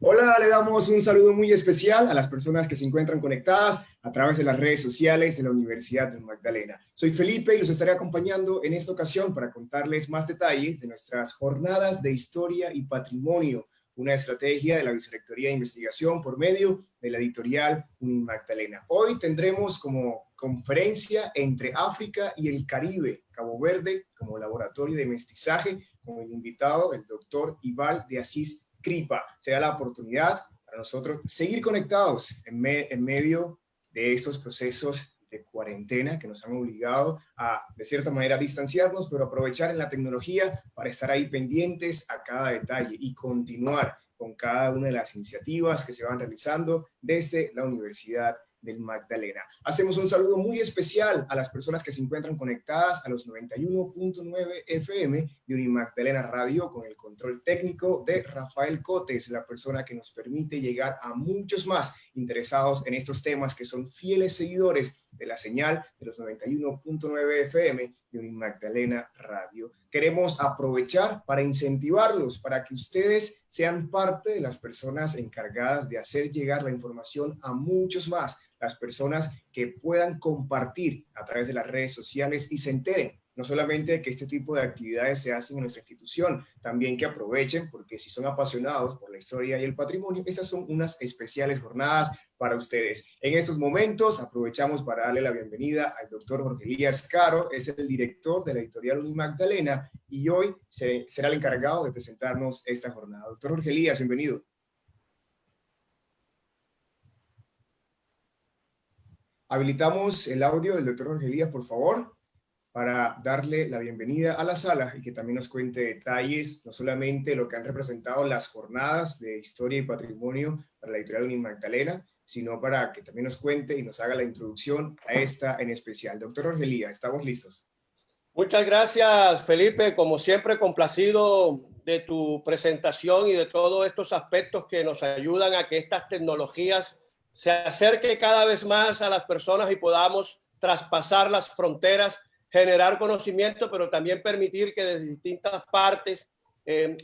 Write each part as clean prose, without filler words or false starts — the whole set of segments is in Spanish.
Hola, le damos un saludo muy especial a las personas que se encuentran conectadas a través de las redes sociales de la Universidad del Magdalena. Soy Felipe y los estaré acompañando en esta ocasión para contarles más detalles de nuestras jornadas de historia y patrimonio, una estrategia de la Vicerrectoría de Investigación por medio de la editorial Unimagdalena. Hoy tendremos como conferencia entre África y el Caribe, Cabo Verde como laboratorio de mestizaje, con el invitado, el doctor Ibal de Asís Cripa. Será la oportunidad para nosotros seguir conectados en medio de estos procesos de cuarentena que nos han obligado a, de cierta manera, distanciarnos, pero aprovechar en la tecnología para estar ahí pendientes a cada detalle y continuar con cada una de las iniciativas que se van realizando desde la Universidad del Magdalena. Hacemos un saludo muy especial a las personas que se encuentran conectadas a los 91.9 FM de Unimagdalena Radio, con el control técnico de Rafael Cotes, la persona que nos permite llegar a muchos más interesados en estos temas, que son fieles seguidores de la señal de los 91.9 FM de Unimagdalena Radio. Queremos aprovechar para incentivarlos, para que ustedes sean parte de las personas encargadas de hacer llegar la información a muchos más, las personas que puedan compartir a través de las redes sociales y se enteren no solamente que este tipo de actividades se hacen en nuestra institución, también que aprovechen, porque si son apasionados por la historia y el patrimonio, estas son unas especiales jornadas para ustedes. En estos momentos aprovechamos para darle la bienvenida al doctor Jorge Elías Caro, es el director de la editorial Unimagdalena y hoy será el encargado de presentarnos esta jornada. Doctor Jorge Elías, bienvenido. Habilitamos el audio del doctor Jorge Elías, por favor, para darle la bienvenida a la sala y que también nos cuente detalles, no solamente lo que han representado las jornadas de historia y patrimonio para la editorial Unimagdalena, sino para que también nos cuente y nos haga la introducción a esta en especial. Doctor Jorge Elías, ¿estamos listos? Muchas gracias, Felipe. Como siempre, complacido de tu presentación y de todos estos aspectos que nos ayudan a que estas tecnologías se acerquen cada vez más a las personas y podamos traspasar las fronteras, generar conocimiento, pero también permitir que desde distintas partes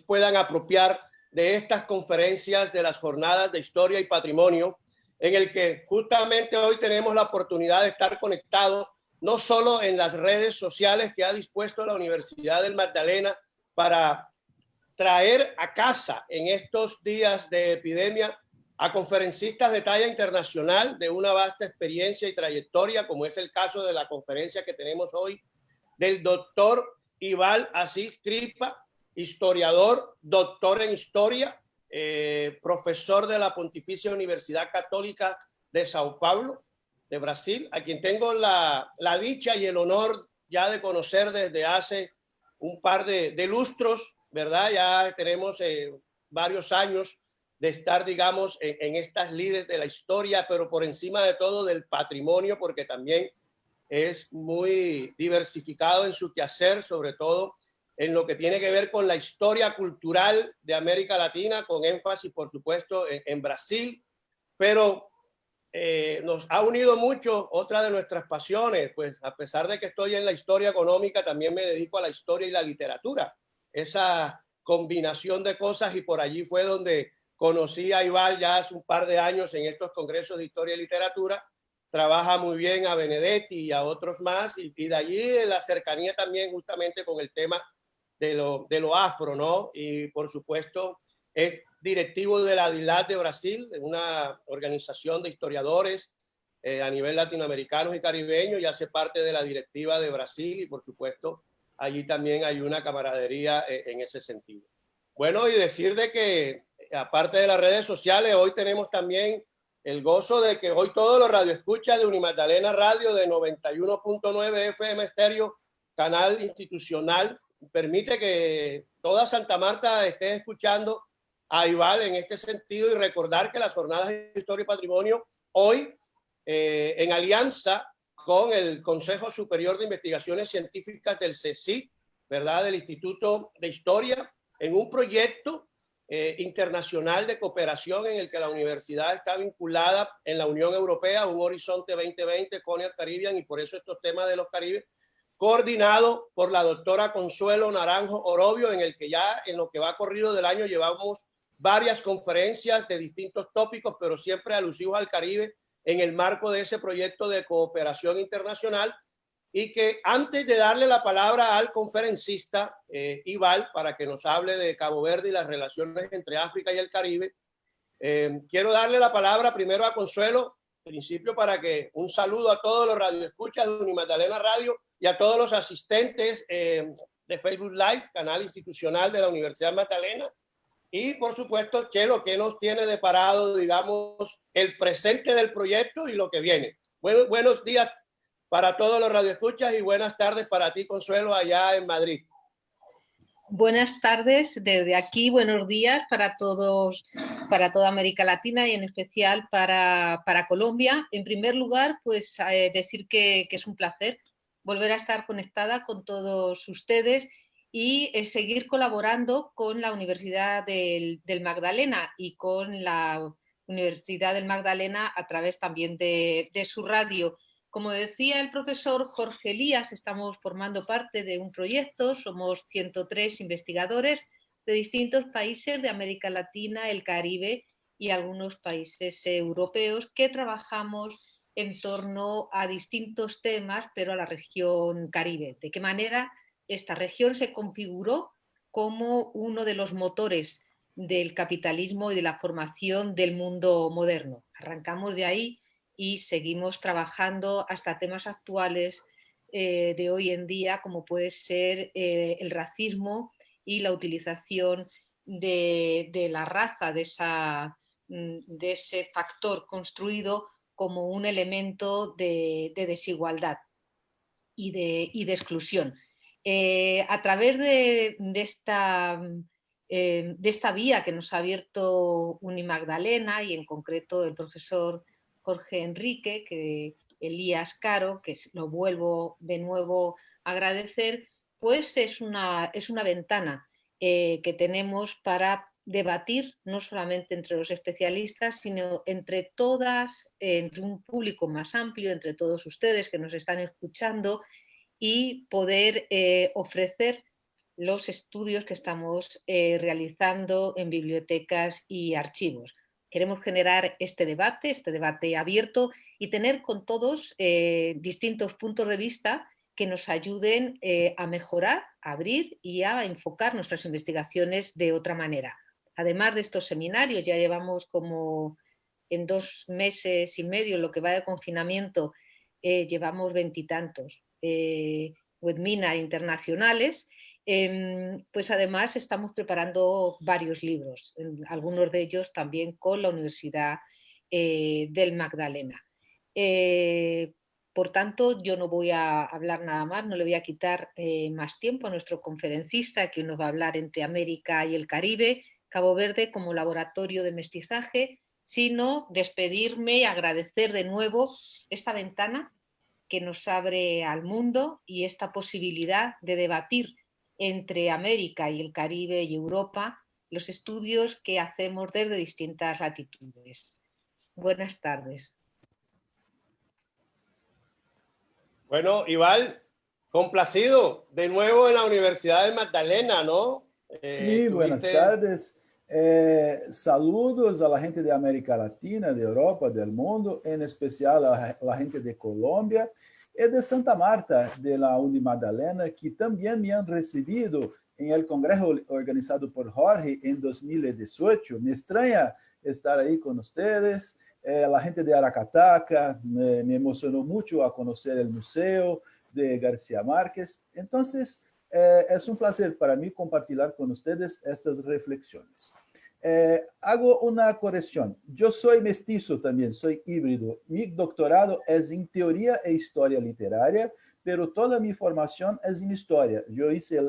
puedan apropiar de estas conferencias, de las jornadas de historia y patrimonio, en el que justamente hoy tenemos la oportunidad de estar conectados no solo en las redes sociales que ha dispuesto la Universidad del Magdalena para traer a casa en estos días de epidemia a conferencistas de talla internacional de una vasta experiencia y trayectoria, como es el caso de la conferencia que tenemos hoy del doctor Ibal Asís Cripa, historiador, doctor en historia, profesor de la Pontificia Universidad Católica de Sao Paulo, de Brasil, a quien tengo la dicha y el honor ya de conocer desde hace un par de lustros, ¿verdad? Ya tenemos varios años de estar, digamos, en estas lides de la historia, pero por encima de todo del patrimonio, porque también es muy diversificado en su quehacer, sobre todo en lo que tiene que ver con la historia cultural de América Latina, con énfasis, por supuesto, en Brasil, pero nos ha unido mucho otra de nuestras pasiones, pues a pesar de que estoy en la historia económica, también me dedico a la historia y la literatura, esa combinación de cosas, y por allí fue donde conocí a Ibal ya hace un par de años en estos congresos de historia y literatura. Trabaja muy bien a Benedetti y a otros más, y de allí la cercanía también justamente con el tema de lo afro, ¿no? Y por supuesto es directivo de la DILAT de Brasil, una organización de historiadores a nivel latinoamericano y caribeño, y hace parte de la directiva de Brasil, y por supuesto allí también hay una camaradería en ese sentido. Bueno, y decir de que aparte de las redes sociales, hoy tenemos también el gozo de que hoy todos los radioescuchas de Unimagdalena Radio de 91.9 FM estéreo, canal institucional, permite que toda Santa Marta esté escuchando a Ibal en este sentido, y recordar que las jornadas de historia y patrimonio hoy en alianza con el Consejo Superior de Investigaciones Científicas del CSIC, ¿verdad? Del Instituto de Historia, en un proyecto internacional de cooperación en el que la universidad está vinculada en la Unión Europea, un Horizonte 2020, CONIAR Caribbean, y por eso estos temas de los Caribes, coordinado por la doctora Consuelo Naranjo Orobio, en el que ya en lo que va corrido del año llevamos varias conferencias de distintos tópicos, pero siempre alusivos al Caribe en el marco de ese proyecto de cooperación internacional. Y que antes de darle la palabra al conferencista Ival para que nos hable de Cabo Verde y las relaciones entre África y el Caribe, quiero darle la palabra primero a Consuelo, en principio para que un saludo a todos los radioescuchas de Unimagdalena Radio y a todos los asistentes de Facebook Live, canal institucional de la Universidad Magdalena. Y por supuesto, Chelo, ¿qué nos tiene deparado, digamos, el presente del proyecto y lo que viene? Buenos días para todos los radioescuchas y buenas tardes para ti, Consuelo, allá en Madrid. Buenas tardes desde aquí, buenos días para todos, para toda América Latina y en especial para Colombia. En primer lugar, pues decir que es un placer volver a estar conectada con todos ustedes y seguir colaborando con la Universidad del Magdalena y con la Universidad del Magdalena a través también de su radio. Como decía el profesor Jorge Elías, estamos formando parte de un proyecto, somos 103 investigadores de distintos países de América Latina, el Caribe y algunos países europeos que trabajamos en torno a distintos temas, pero a la región Caribe. ¿De qué manera esta región se configuró como uno de los motores del capitalismo y de la formación del mundo moderno? Arrancamos de ahí y seguimos trabajando hasta temas actuales de hoy en día, como puede ser el racismo y la utilización de la raza, de ese factor construido como un elemento de desigualdad y de exclusión. A través de esta vía que nos ha abierto Unimagdalena y en concreto el profesor Jorge Enrique, que Elías Caro, que lo vuelvo de nuevo a agradecer, pues es una ventana que tenemos para debatir no solamente entre los especialistas, sino entre todas, entre un público más amplio, entre todos ustedes que nos están escuchando y poder ofrecer los estudios que estamos realizando en bibliotecas y archivos. Queremos generar este debate abierto y tener con todos distintos puntos de vista que nos ayuden a mejorar, a abrir y a enfocar nuestras investigaciones de otra manera. Además de estos seminarios, ya llevamos como en 2 meses y medio, lo que va de confinamiento, llevamos 20 y tantos webinars internacionales. Pues además estamos preparando varios libros, algunos de ellos también con la Universidad del Magdalena. Por tanto, yo no voy a hablar nada más, no le voy a quitar más tiempo a nuestro conferencista, que nos va a hablar entre América y el Caribe, Cabo Verde como laboratorio de mestizaje, sino despedirme y agradecer de nuevo esta ventana que nos abre al mundo y esta posibilidad de debatir entre América y el Caribe y Europa los estudios que hacemos desde distintas latitudes. Buenas tardes. Bueno, Ival, complacido de nuevo en la Universidad de Magdalena, ¿no? Sí, buenas tardes. Saludos a la gente de América Latina, de Europa, del mundo, en especial a la gente de Colombia y de Santa Marta, de la Unimagdalena, que también me han recibido en el congreso organizado por Jorge en 2018. Me extraña estar ahí con ustedes. La gente de Aracataca me emocionó mucho a conocer el museo de García Márquez. Entonces, es un placer para mí compartir con ustedes estas reflexiones. Hago una corrección. Yo soy mestizo también, soy híbrido. Mi doctorado es en teoría e historia literaria, pero toda mi formación es en historia. Yo hice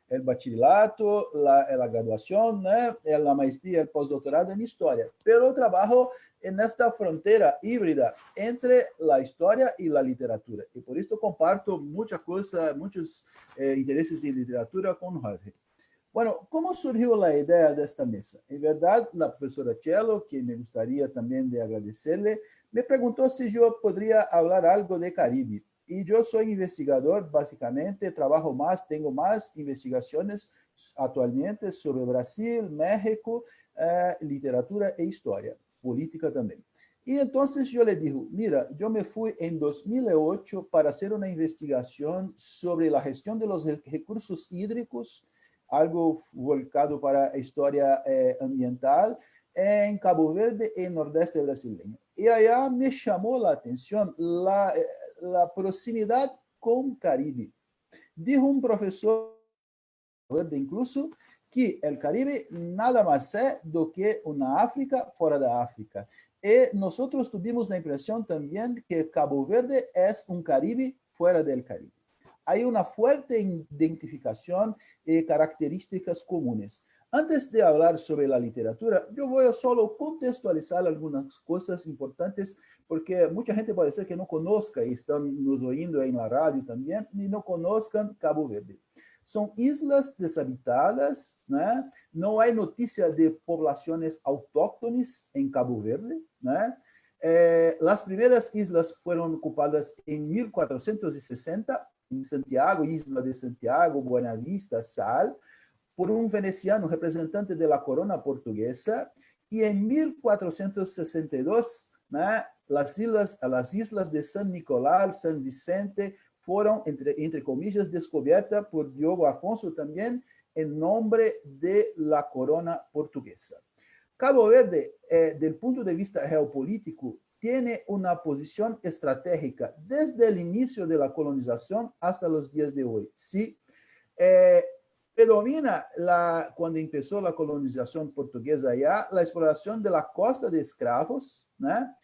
el bachillerato, la graduación, ¿no? La maestría, el postdoctorado en historia, pero trabajo en esta frontera híbrida entre la historia y la literatura. Y por esto comparto muchas cosas, muchos intereses en literatura con Jorge. Bueno, ¿cómo surgió la idea de esta mesa? En verdad, la profesora Chelo, que me gustaría también de agradecerle, me preguntó si yo podría hablar algo de Caribe. Y yo soy investigador, básicamente, trabajo más, tengo más investigaciones atualmente sobre Brasil, México, literatura e historia, política también. Y entonces yo le dije, mira, yo me fui en 2008 para hacer una investigación sobre la gestión de los recursos hídricos, algo volcado para historia ambiental, en Cabo Verde, en nordeste brasileño. Y allá me llamó la atención la proximidad con Caribe. Dijo un profesor, incluso, que el Caribe nada más es do que una África fuera de África. Y nosotros tuvimos la impresión también que Cabo Verde es un Caribe fuera del Caribe. Hay una fuerte identificación y características comunes. Antes de hablar sobre la literatura, yo voy a solo contextualizar algunas cosas importantes, porque mucha gente puede ser que no conozca, y están nos oyendo en la radio también, y no conozcan Cabo Verde. Son islas deshabitadas, ¿no? No hay noticia de poblaciones autóctones en Cabo Verde, ¿no? Las primeras islas fueron ocupadas en 1460, en Santiago, Isla de Santiago, Buena Vista, Sal, por un veneciano representante de la corona portuguesa, y en 1462, ¿no? las islas de San Nicolás, San Vicente, fueron, entre comillas, descubiertas por Diogo Afonso también en nombre de la corona portuguesa. Cabo Verde, del punto de vista geopolítico, tiene una posición estratégica desde el inicio de la colonización hasta los días de hoy. Sí, predomina, cuando empezó la colonización portuguesa allá, la exploración de la costa de esclavos, ¿no?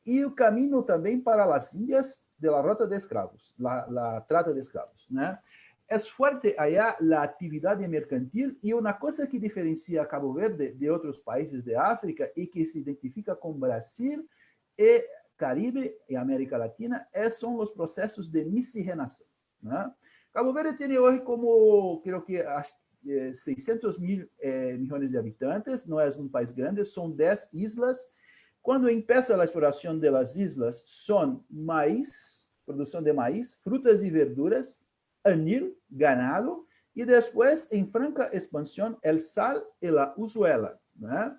Y el camino también para las Indias de la ruta de esclavos, la trata de esclavos, ¿no? Es fuerte allá la actividad mercantil, y una cosa que diferencia a Cabo Verde de otros países de África y que se identifica con Brasil y Caribe y América Latina son los procesos de miscigenación, ¿no? Cabo Verde tiene hoy como, creo que 600 mil millones de habitantes, no es un país grande, son 10 islas. Cuando empieza la exploración de las islas, son maíz, producción de maíz, frutas y verduras, anil, ganado, y después, en franca expansión, el sal y la usuela, ¿no?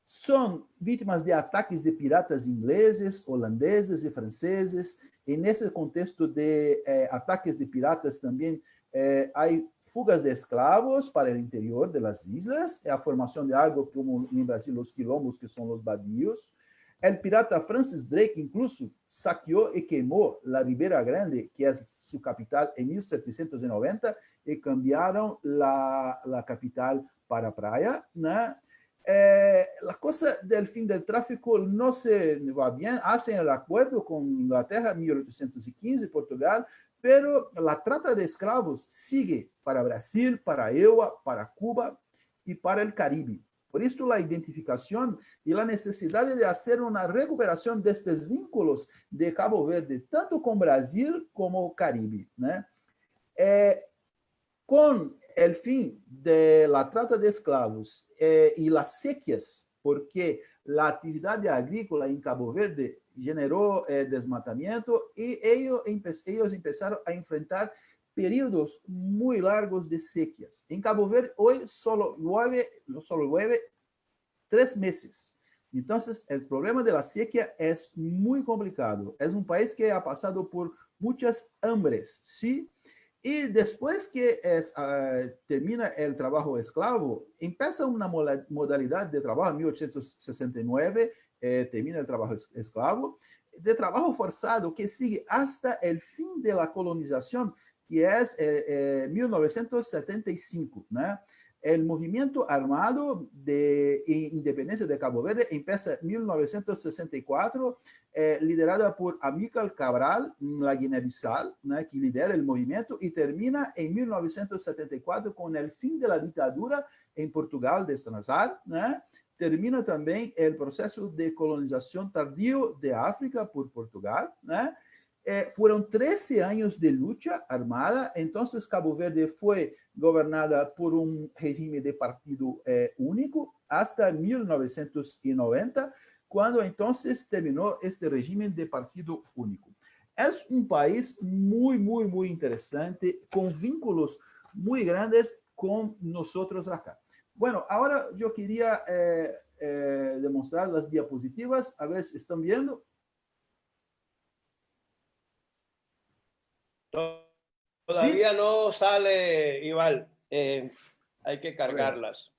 Son víctimas de ataques de piratas ingleses, holandeses y franceses. En ese contexto de ataques de piratas también hay fugas de esclavos para el interior de las islas, la formación de algo como en Brasil los quilombos, que son los badios. El pirata Francis Drake incluso saqueó y quemó la Ribeira Grande, que es su capital, en 1790, y cambiaron la capital para Praia, ¿no? La cosa del fin del tráfico no se va bien, hacen el acuerdo con Inglaterra en 1815, Portugal, pero la trata de esclavos sigue para Brasil, para EUA, para Cuba y para el Caribe. Por esto la identificación y la necesidad de hacer una recuperación de estos vínculos de Cabo Verde, tanto con Brasil como Caribe, ¿no? Con el fin de la trata de esclavos y las sequías, porque la actividad agrícola en Cabo Verde generó desmatamiento, y ellos empezaron a enfrentar periodos muy largos de sequías. En Cabo Verde hoy solo llueve 3 meses. Entonces, el problema de la sequía es muy complicado. Es un país que ha pasado por muchas hambres, ¿sí? Y después que termina el trabajo esclavo, empieza una modalidad de trabajo en 1869, termina el trabajo esclavo, de trabajo forzado que sigue hasta el fin de la colonización, que es 1975, ¿no? El movimiento armado de independencia de Cabo Verde empieza en 1964, liderada por Amílcar Cabral, la Guinea-Bissau, ¿no? que lidera el movimiento, y termina en 1974 con el fin de la dictadura en Portugal de Salazar, ¿no? Termina también el proceso de colonización tardío de África por Portugal, ¿no? Fueron 13 años de lucha armada. Entonces Cabo Verde fue gobernada por un régimen de partido único hasta 1990, cuando entonces terminó este régimen de partido único. Es un país muy, muy, muy interesante, con vínculos muy grandes con nosotros acá. Bueno, ahora yo quería demostrar las diapositivas, a ver si están viendo. ¿Sí? Todavía no sale, Iván. Hay que cargarlas.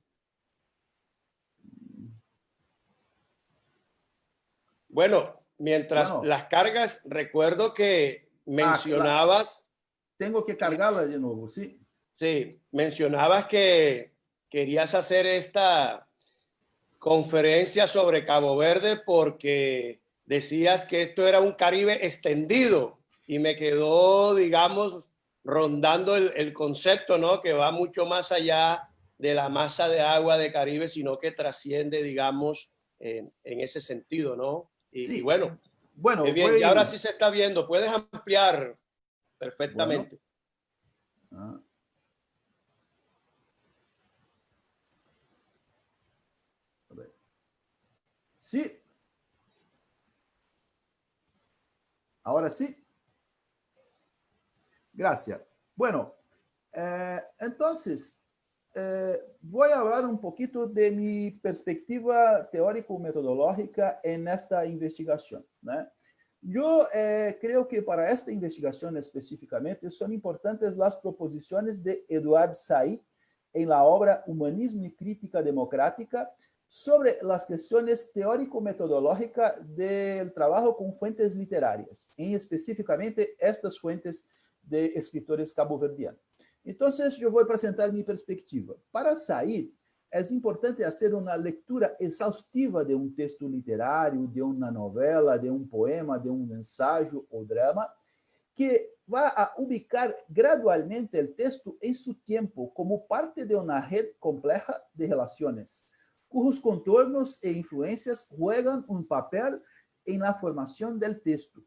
Bueno, mientras las cargas, recuerdo que mencionabas... Tengo que cargarla de nuevo, ¿sí? Sí, mencionabas que querías hacer esta conferencia sobre Cabo Verde porque decías que esto era un Caribe extendido y me quedó, digamos, rondando el concepto, ¿no? Que va mucho más allá de la masa de agua de Caribe, sino que trasciende, digamos, en ese sentido, ¿no? Sí. Y bueno, Bien, y ahora sí se está viendo. Puedes ampliar perfectamente. Bueno. Sí. Ahora sí. Gracias. Bueno, entonces, voy a hablar un poquito de mi perspectiva teórico-metodológica en esta investigación, ¿no? Yo creo que para esta investigación específicamente son importantes las proposiciones de Eduard Said en la obra Humanismo y Crítica Democrática sobre las cuestiones teórico-metodológicas del trabajo con fuentes literarias, y específicamente estas fuentes de escritores caboverdianos. Entonces, yo voy a presentar mi perspectiva. Para Said, es importante hacer una lectura exhaustiva de un texto literario, de una novela, de un poema, de un ensayo o drama, que va a ubicar gradualmente el texto en su tiempo como parte de una red compleja de relaciones, cujos contornos e influencias juegan un papel en la formación del texto.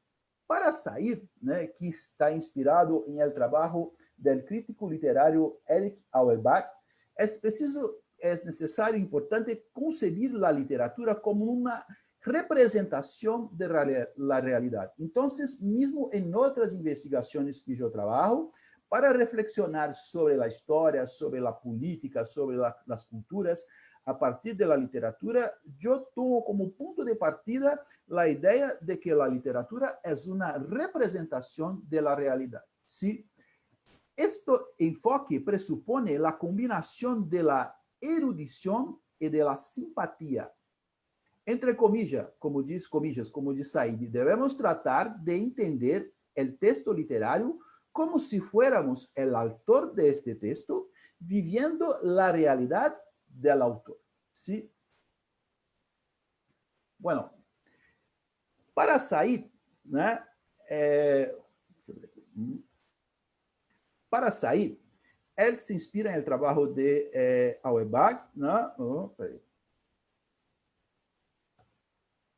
Para Said, né, que está inspirado en el trabajo del crítico literario Eric Auerbach, es necesario e importante concebir la literatura como una representación de la realidad. Entonces, mismo en otras investigaciones que yo trabajo, para reflexionar sobre la historia, sobre la política, sobre las culturas, a partir de la literatura, yo tomo como punto de partida la idea de que la literatura es una representación de la realidad. ¿Sí? Este enfoque presupone la combinación de la erudición y de la simpatía. Entre comillas, como dice Said, debemos tratar de entender el texto literario como si fuéramos el autor de este texto, viviendo la realidad del autor. ¿Sí? Bueno, para Said, ¿no? Para Said, él se inspira en el trabajo de Auerbach, ¿no?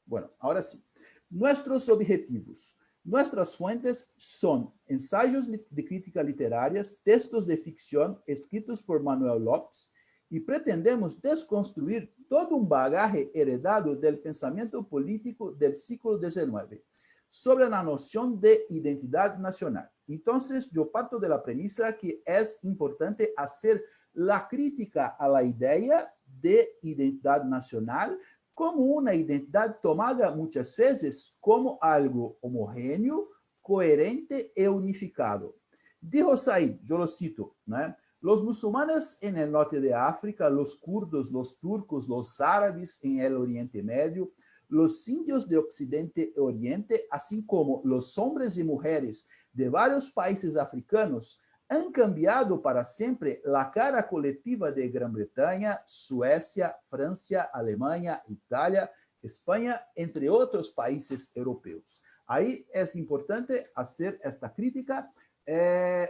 Bueno, ahora sí. Nuestros objetivos. Nuestras fuentes son ensayos de crítica literarias, textos de ficción escritos por Manuel Lopes, y pretendemos desconstruir todo un bagaje heredado del pensamiento político del siglo XIX sobre la noción de identidad nacional. Entonces, yo parto de la premisa que es importante hacer la crítica a la idea de identidad nacional como una identidad tomada muchas veces como algo homogéneo, coherente y unificado. Dijo Said, yo lo cito, ¿no? Los musulmanes en el norte de África, los kurdos, los turcos, los árabes en el Oriente Medio, los indios de Occidente y Oriente, así como los hombres y mujeres de varios países africanos, han cambiado para siempre la cara colectiva de Gran Bretaña, Suecia, Francia, Alemania, Italia, España, entre otros países europeos. Ahí es importante hacer esta crítica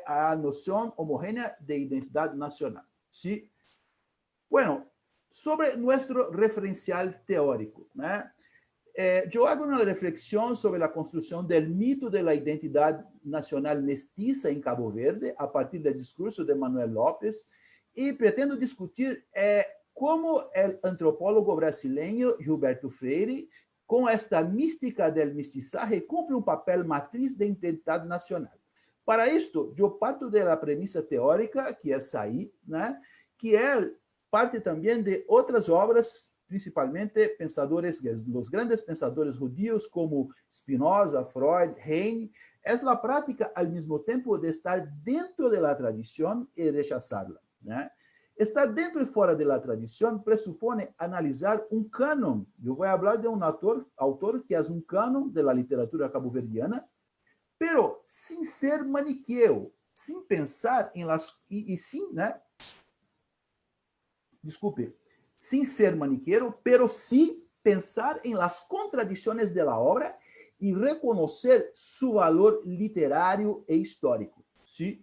a noción homogénea de identidad nacional. ¿Sí? Bueno, sobre nuestro referencial teórico, ¿no? Yo hago una reflexión sobre la construcción del mito de la identidad nacional mestiza en Cabo Verde a partir del discurso de Manuel Lopes y pretendo discutir cómo el antropólogo brasileño Gilberto Freire, con esta mística del mestizaje, cumple un papel matriz de identidad nacional. Para isto, eu parto da premissa teórica, que é Said, né? Que é parte também de outras obras, principalmente pensadores, os grandes pensadores judíos como Spinoza, Freud, Heine. É a prática, ao mesmo tempo, de estar dentro da tradição e rechazá-la, né? Estar dentro e fora da tradição pressupõe analisar um cânon. Eu vou falar de um autor que é um cânon da literatura cabo-verdiana, pero sem ser maniqueu, sem pensar em las e sim, né? Desculpe, sem ser maniqueiro, pero sim pensar em las contradições da obra e reconhecer seu valor literário e histórico. Sim.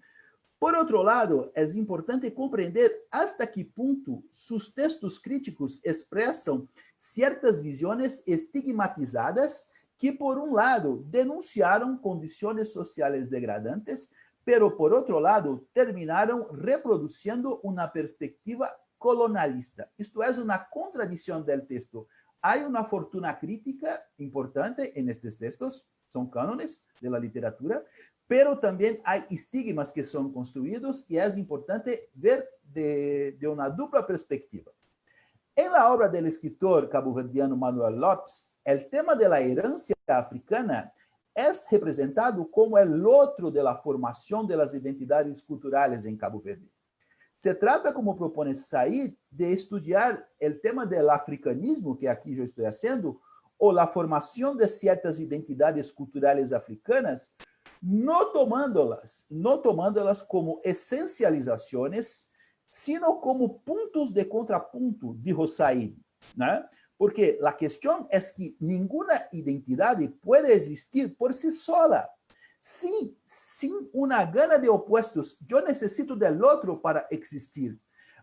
Por outro lado, é importante compreender hasta que ponto seus textos críticos expressam certas visões estigmatizadas que, por um lado, denunciaram condições sociais degradantes, pero, por outro lado, terminaram reproduzindo uma perspectiva colonialista. Isto é uma contradição do texto. Há uma fortuna crítica importante nestes textos, são cânones da literatura, pero também há estigmas que são construídos e é importante ver de uma dupla perspectiva. Em la obra do escritor cabo-verdiano Manuel Lopes, o tema da herança africana é representado como o outro da formação das identidades culturais em Cabo Verde. Se trata, como propõe Said, de estudar o tema do africanismo, que aqui eu estou fazendo, ou a formação de certas identidades culturais africanas, não tomándolas como essencializações, sino como pontos de contraponto, dijo Said, né? Porque a questão é que nenhuma identidade pode existir por si sola. Sin uma gana de opostos, eu necessito do outro para existir.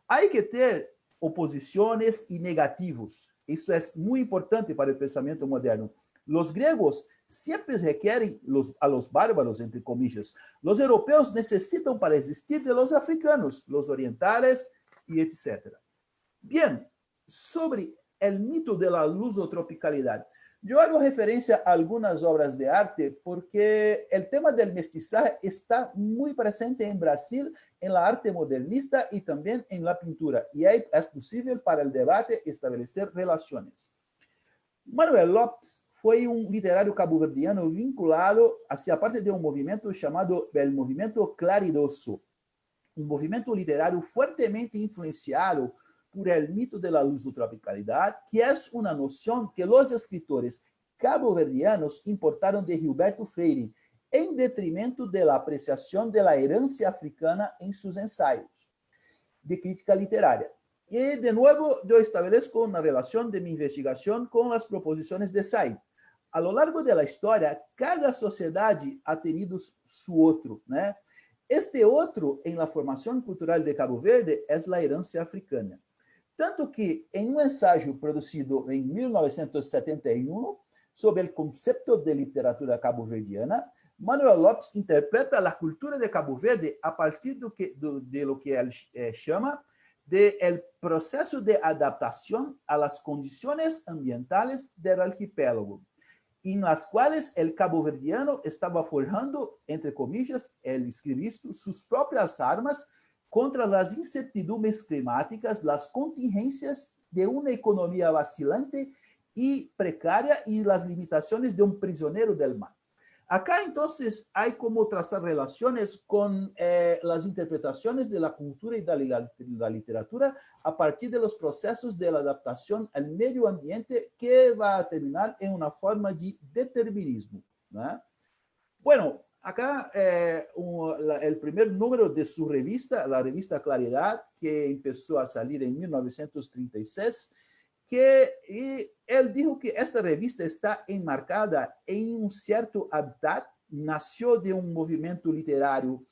Há que ter oposições e negativos. Isso é muito importante para o pensamento moderno. Os gregos sempre requerem a los bárbaros, entre comillas. Os europeus necessitam para existir de los africanos, los orientales e etc. Bien, sobre o mito de la lusotropicalidade. Eu hago referência a algumas obras de arte porque o tema do mestizaje está muito presente em Brasil, em la arte modernista e também em la pintura. E é possível para o debate estabelecer relações. Manuel Lopes foi um literário cabo-verdiano vinculado hacia parte de um movimento chamado el Movimento Claridoso, um movimento literário fortemente influenciado por el mito de la lusotropicalidade, que é uma noção que os escritores cabo-verdianos importaram de Gilberto Freire, em detrimento da apreciação da herança africana em seus ensaios de crítica literária. E, de novo, eu estabeleço uma relação de minha investigação com as proposições de Said. A lo largo da história, cada sociedade ha tenido su outro, né? Este outro, em la formação cultural de Cabo Verde, é a herança africana. Tanto que, em um ensaio produzido em 1971, sobre o conceito de literatura cabo-verdiana, Manuel Lopes interpreta a cultura de Cabo Verde a partir de lo que ele chama de el processo de adaptação a las condições ambientales del arquipélago, em las quais o cabo-verdiano estava forjando, entre comillas, ele escreve isto, suas próprias armas contra as incertidumbres climáticas, as contingências de uma economia vacilante e precária e as limitações de um prisioneiro del mar. Acá, entonces, hay como trazar relaciones con las interpretaciones de la cultura y de la literatura a partir de los procesos de la adaptación al medio ambiente que va a terminar en una forma de determinismo, ¿no? Bueno, acá el primer número de su revista, la revista Claridad, que empezó a salir en 1936, y él dijo que esta revista está enmarcada en un cierto hábitat, nació de un movimiento literario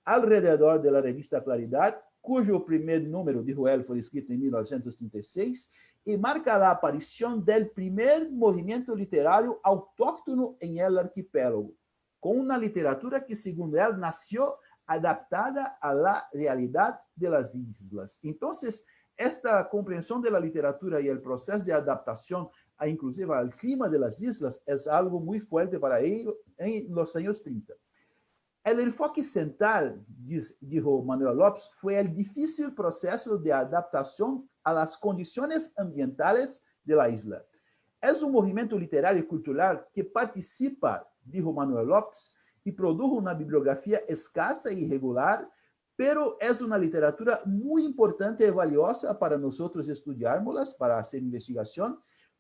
alrededor de la revista Claridad, cuyo primer número, dijo él, fue escrito en 1936, y marca la aparición del primer movimiento literario autóctono en el arquipélago, con una literatura que, según él, nació adaptada a la realidad de las islas. Entonces, esta compreensão da literatura e o processo de adaptação, inclusive ao clima das islas, é algo muito forte para ele em los anos 30. El enfoque central, dijo Manuel Lopes, fue el difícil proceso de adaptación a las condiciones ambientales de la isla. Es un movimiento literario y cultural que participa, dijo Manuel Lopes, y produjo una bibliografía escasa e irregular, pero es una literatura muy importante y valiosa para nosotros estudiárnoslas, para hacer investigación,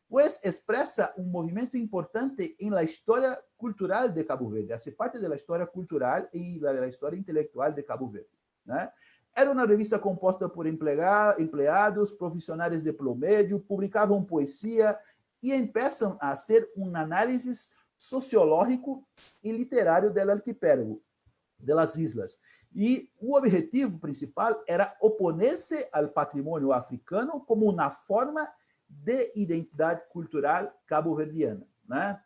pues expresa un movimiento importante en la historia cultural de Cabo Verde, hace parte de la historia cultural y la historia intelectual de Cabo Verde, né? Era uma revista composta por empregados, profissionais de promédio, publicavam poesia e começam a fazer um análise sociológico e literário do arquipélago, das islas. E o objetivo principal era opor-se ao patrimônio africano como uma forma de identidade cultural cabo-verdiana, né?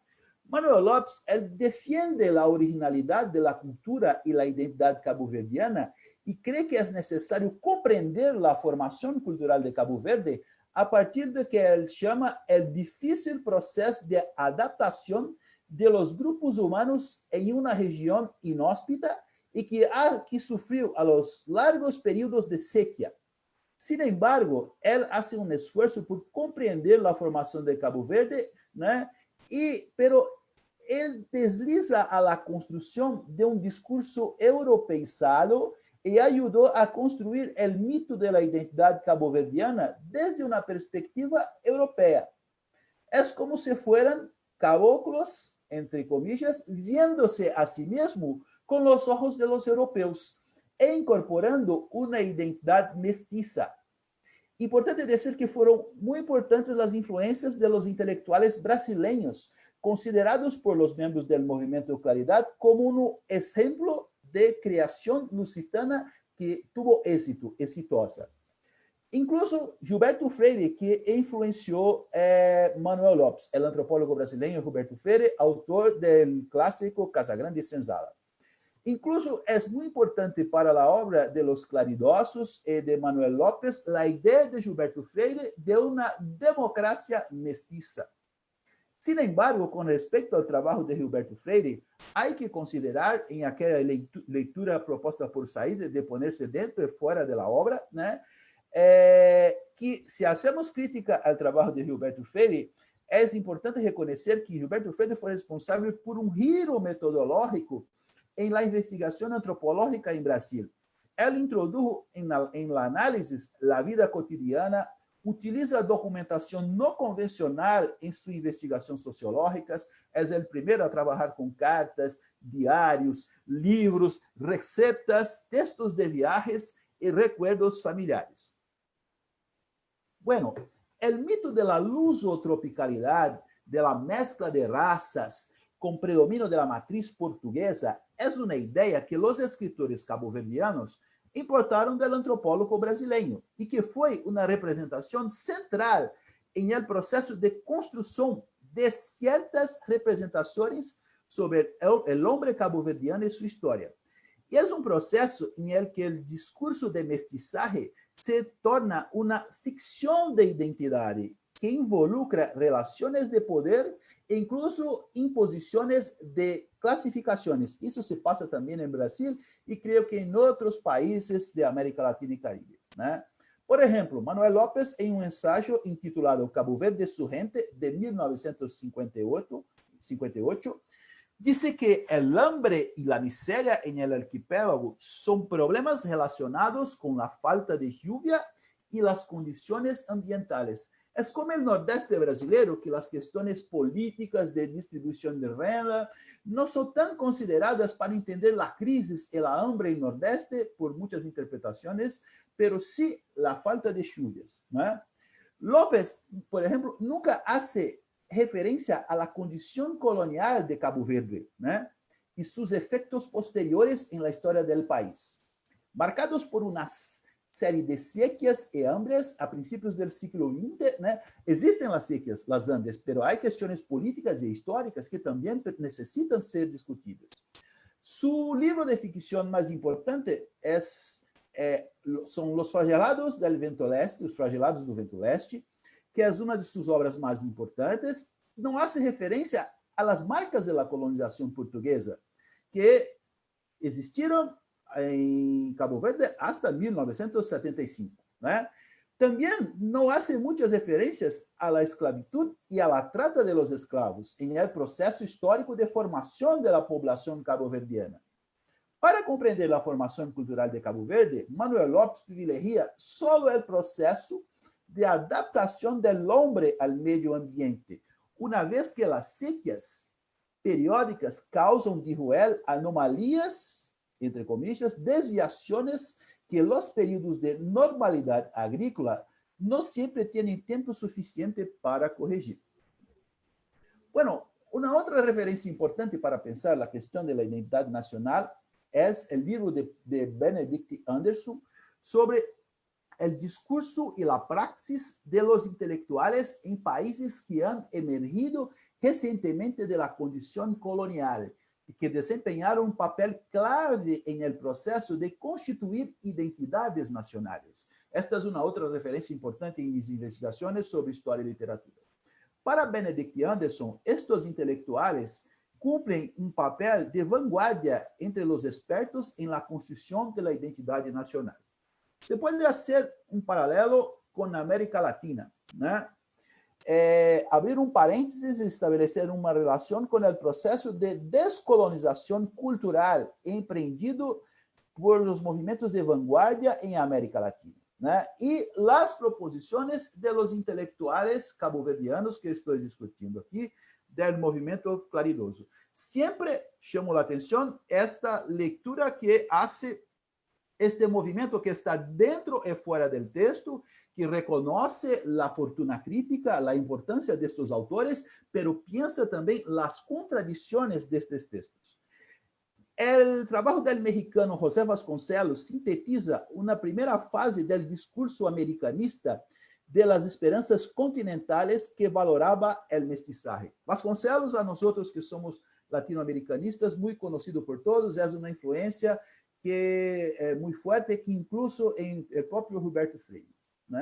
Manuel Lopes defiende a originalidade da cultura e da identidade cabo-verdiana e crê que é necessário compreender a formação cultural de Cabo Verde a partir do que ele chama o difícil processo de adaptação de los grupos humanos em uma região inóspita e que sofreu a los largos períodos de sequía. Sin embargo, él hace un esfuerzo por comprender la formación de Cabo Verde, ¿no? Pero él desliza a la construcción de un discurso europeizado y ayudó a construir el mito de la identidad caboverdiana desde una perspectiva europea. Es como si fueran caboclos, entre comillas, viéndose a sí mismo con los ojos de los europeos e incorporando uma identidade mestiça. Importante dizer que foram muito importantes as influências de los intelectuales brasileños, considerados por los miembros del movimiento Claridad como un ejemplo de creación lusitana que tuvo éxito, exitosa. Incluso Gilberto Freire, que influenciou Manuel Lopes, o antropólogo brasileiro Gilberto Freire, autor do clássico Casagrande e Senzala. Incluso es muy importante para la obra de los claridosos de Manuel Lopes la idea de Gilberto Freire de una democracia mestiza. Sin embargo, con respecto al trabajo de Gilberto Freire, hay que considerar en aquella lectura proposta por Said de ponerse dentro y fuera de la obra, ¿no? Que si hacemos crítica al trabajo de Gilberto Freire, es importante reconocer que Gilberto Freire fue responsable por un giro metodológico en la investigación antropológica en Brasil. Él introdujo en la análisis la vida cotidiana, utiliza documentación no convencional en sus investigaciones sociológicas, es el primero a trabajar con cartas, diarios, libros, recetas, textos de viajes y recuerdos familiares. Bueno, el mito de la lusotropicalidad, de la mezcla de razas, com predomínio da matriz portuguesa, é uma ideia que os escritores cabo-verdianos importaram do antropólogo brasileiro e que foi uma representação central em el processo de construção de certas representações sobre o homem cabo-verdiano e sua história. E é um processo em el que o discurso de mestizaje se torna uma ficção de identidade que involucra relações de poder e incluso imposições de classificações. Isso se passa também em Brasil e creio que em outros países de América Latina e Caribe, né? Por exemplo, Manuel Lopes, em um ensaio intitulado Cabo Verde Su Gente, de 1958, disse que o hambre e a miséria em el arquipélago são problemas relacionados com a falta de lluvia e as condições ambientales. É como o Nordeste brasileiro, que as questões políticas de distribuição de renda não são tão consideradas para entender a crise e a hambre no Nordeste, por muitas interpretações, pero sí a falta de chuvas, né? Lopes, por exemplo, nunca hace referência à condição colonial de Cabo Verde, né? E seus efeitos posteriores em la história do país, marcados por umas série de sequias e hambres a princípios do século XX, né? Existem as sequias, as hambres, mas há questões políticas e históricas que também necessitam ser discutidas. Su livro de ficção mais importante são Os Flagelados do Vento Leste, Os Flagelados do Vento Leste, que é uma de suas obras mais importantes. Não hace referência às marcas da colonização portuguesa, que existieron en Cabo Verde hasta 1975. ¿No? También no hace muchas referencias a la esclavitud y a la trata de los esclavos en el proceso histórico de formación de la población caboverdiana. Para comprender la formación cultural de Cabo Verde, Manuel Lopes privilegia solo el proceso de adaptación del hombre al medio ambiente, una vez que las sequías periódicas causan, dijo él, anomalías, entre comillas, desviaciones que los periodos de normalidad agrícola no siempre tienen tiempo suficiente para corregir. Bueno, una otra referencia importante para pensar la cuestión de la identidad nacional es el libro de Benedict Anderson sobre el discurso y la praxis de los intelectuales en países que han emergido recientemente de la condición colonial y que desempeñaron un papel clave en el proceso de constituir identidades nacionales. Esta es una otra referencia importante en mis investigaciones sobre historia y literatura. Para Benedict Anderson, estos intelectuales cumplen un papel de vanguardia entre los expertos en la construcción de la identidad nacional. Se puede hacer un paralelo con América Latina, ¿no? Abrir un paréntesis y establecer una relación con el proceso de descolonización cultural emprendido por los movimientos de vanguardia en América Latina, ¿no? Y las proposiciones de los intelectuales caboverdianos que estoy discutiendo aquí, del movimiento claridoso. Siempre llamo la atención esta lectura que hace este movimiento que está dentro y fuera del texto, que reconoce la fortuna crítica, la importancia de estos autores, pero piensa también las contradicciones de estos textos. El trabajo del mexicano José Vasconcelos sintetiza una primera fase del discurso americanista de las esperanzas continentales que valoraba el mestizaje. Vasconcelos, a nosotros que somos latinoamericanistas, muy conocido por todos, es una influencia que es muy fuerte, que incluso en el propio Roberto Freire, ¿no?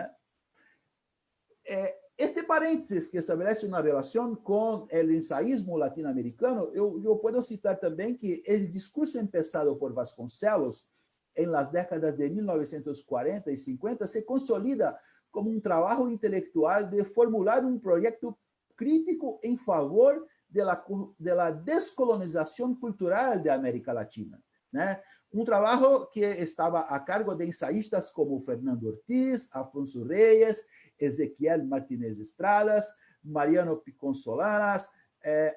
Este paréntesis que estabelece una relación con el ensaísmo latinoamericano, yo puedo citar también que el discurso empezado por Vasconcelos en las décadas de 1940 y 50 se consolida como un trabajo intelectual de formular un proyecto crítico en favor de la descolonización cultural de América Latina, ¿no? Un trabajo que estaba a cargo de ensayistas como Fernando Ortiz, Afonso Reyes, Ezequiel Martínez Estradas, Mariano Picón Solanas,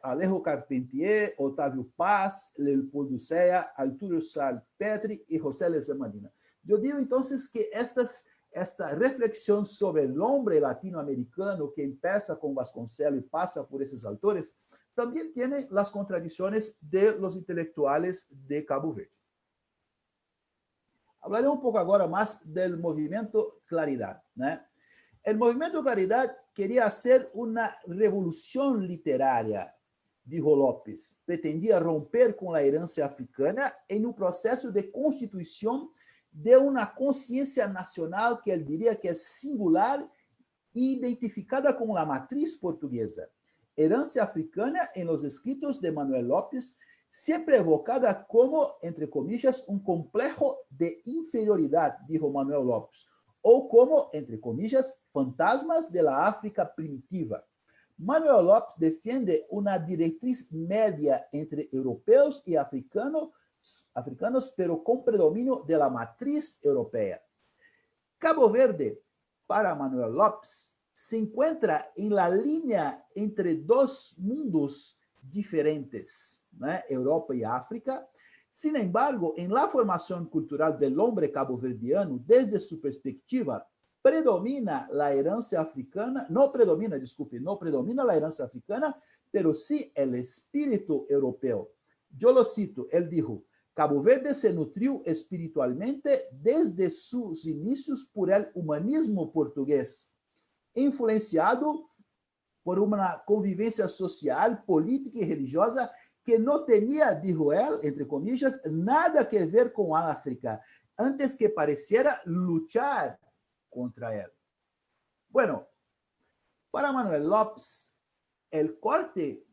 Alejo Carpentier, Otávio Paz, Leopoldo Sea, Arturo Salpetri y José Lezamanina. Yo digo entonces que esta reflexión sobre el hombre latinoamericano que empieza con Vasconcelos y pasa por esos autores, también tiene las contradicciones de los intelectuales de Cabo Verde. Hablaré un poco ahora más del movimiento Claridad, ¿no? El movimiento Claridad quería hacer una revolución literaria, dijo Lopes. Pretendía romper con la herencia africana en un proceso de constitución de una conciencia nacional que él diría que es singular e identificada con la matriz portuguesa. Herencia africana en los escritos de Manuel Lopes, siempre evocada como, entre comillas, un complejo de inferioridad, dijo Manuel Lopes, o como, entre comillas, fantasmas de la África primitiva. Manuel Lopes defiende una directriz media entre europeos y africanos, pero con predominio de la matriz europea. Cabo Verde, para Manuel Lopes, se encuentra en la línea entre dos mundos diferentes, ¿no? Europa y África. Sin embargo, en la formación cultural del hombre caboverdiano, desde su perspectiva, predomina la herencia africana, no predomina la herencia africana, pero sí el espíritu europeo. Yo lo cito, él dijo, Cabo Verde se nutrió espiritualmente desde sus inicios por el humanismo portugués, influenciado por una convivencia social, política y religiosa que no tenía, dijo él, entre comillas, nada que ver con África, antes que pareciera luchar contra él. Bueno, para Manuel Lopes, el corte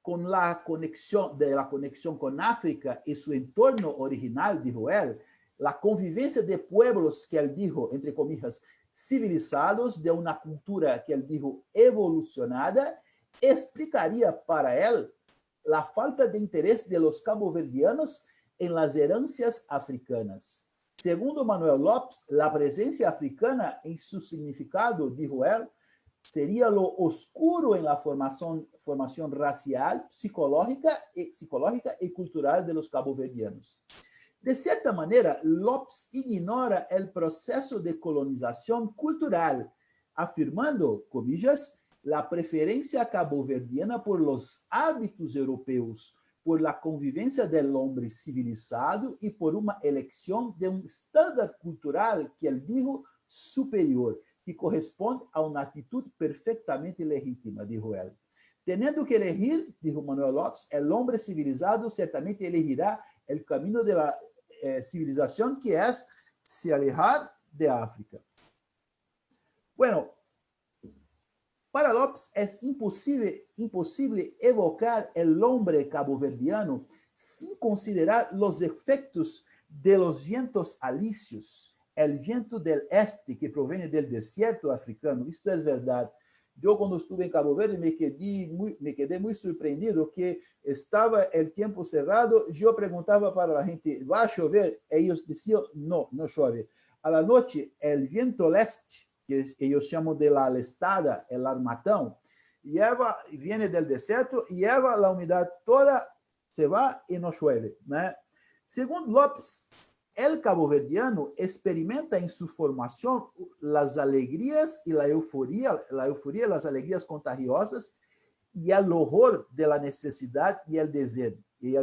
con la conexión con África y su entorno original, dijo él, la convivencia de pueblos que él dijo, entre comillas, civilizados, de una cultura que él dijo evolucionada, explicaría para él la falta de interés de los caboverdianos en las herencias africanas. Segundo Manuel Lopes, la presencia africana en su significado, dijo él, sería lo oscuro en la formación racial, psicológica y cultural de los caboverdianos. De cierta manera, Lopes ignora el proceso de colonización cultural, afirmando, comillas, la preferencia caboverdiana por los hábitos europeos, por la convivencia del hombre civilizado y por una elección de un estándar cultural que él dijo superior, que corresponde a una actitud perfectamente legítima, dijo él. Teniendo que elegir, dijo Manuel Lopes, el hombre civilizado ciertamente elegirá el camino de la civilización, que es se alejar de África. Bueno, para Lopes es imposible evocar el hombre caboverdiano sin considerar los efectos de los vientos alisios, el viento del este que proviene del desierto africano. Esto es verdad. Yo cuando estuve en Cabo Verde me quedé muy sorprendido que estaba el tiempo cerrado. Yo preguntaba para la gente, ¿va a llover? Ellos decían, no, no llueve. A la noche, el viento leste, que ellos llaman de la lestada, el armatão, viene del desierto y lleva la humedad toda, se va y no llueve, ¿no? Según Lopes, el caboverdiano experimenta en su formación las alegrías y la euforia, las alegrías contagiosas y el horror de la necesidad y el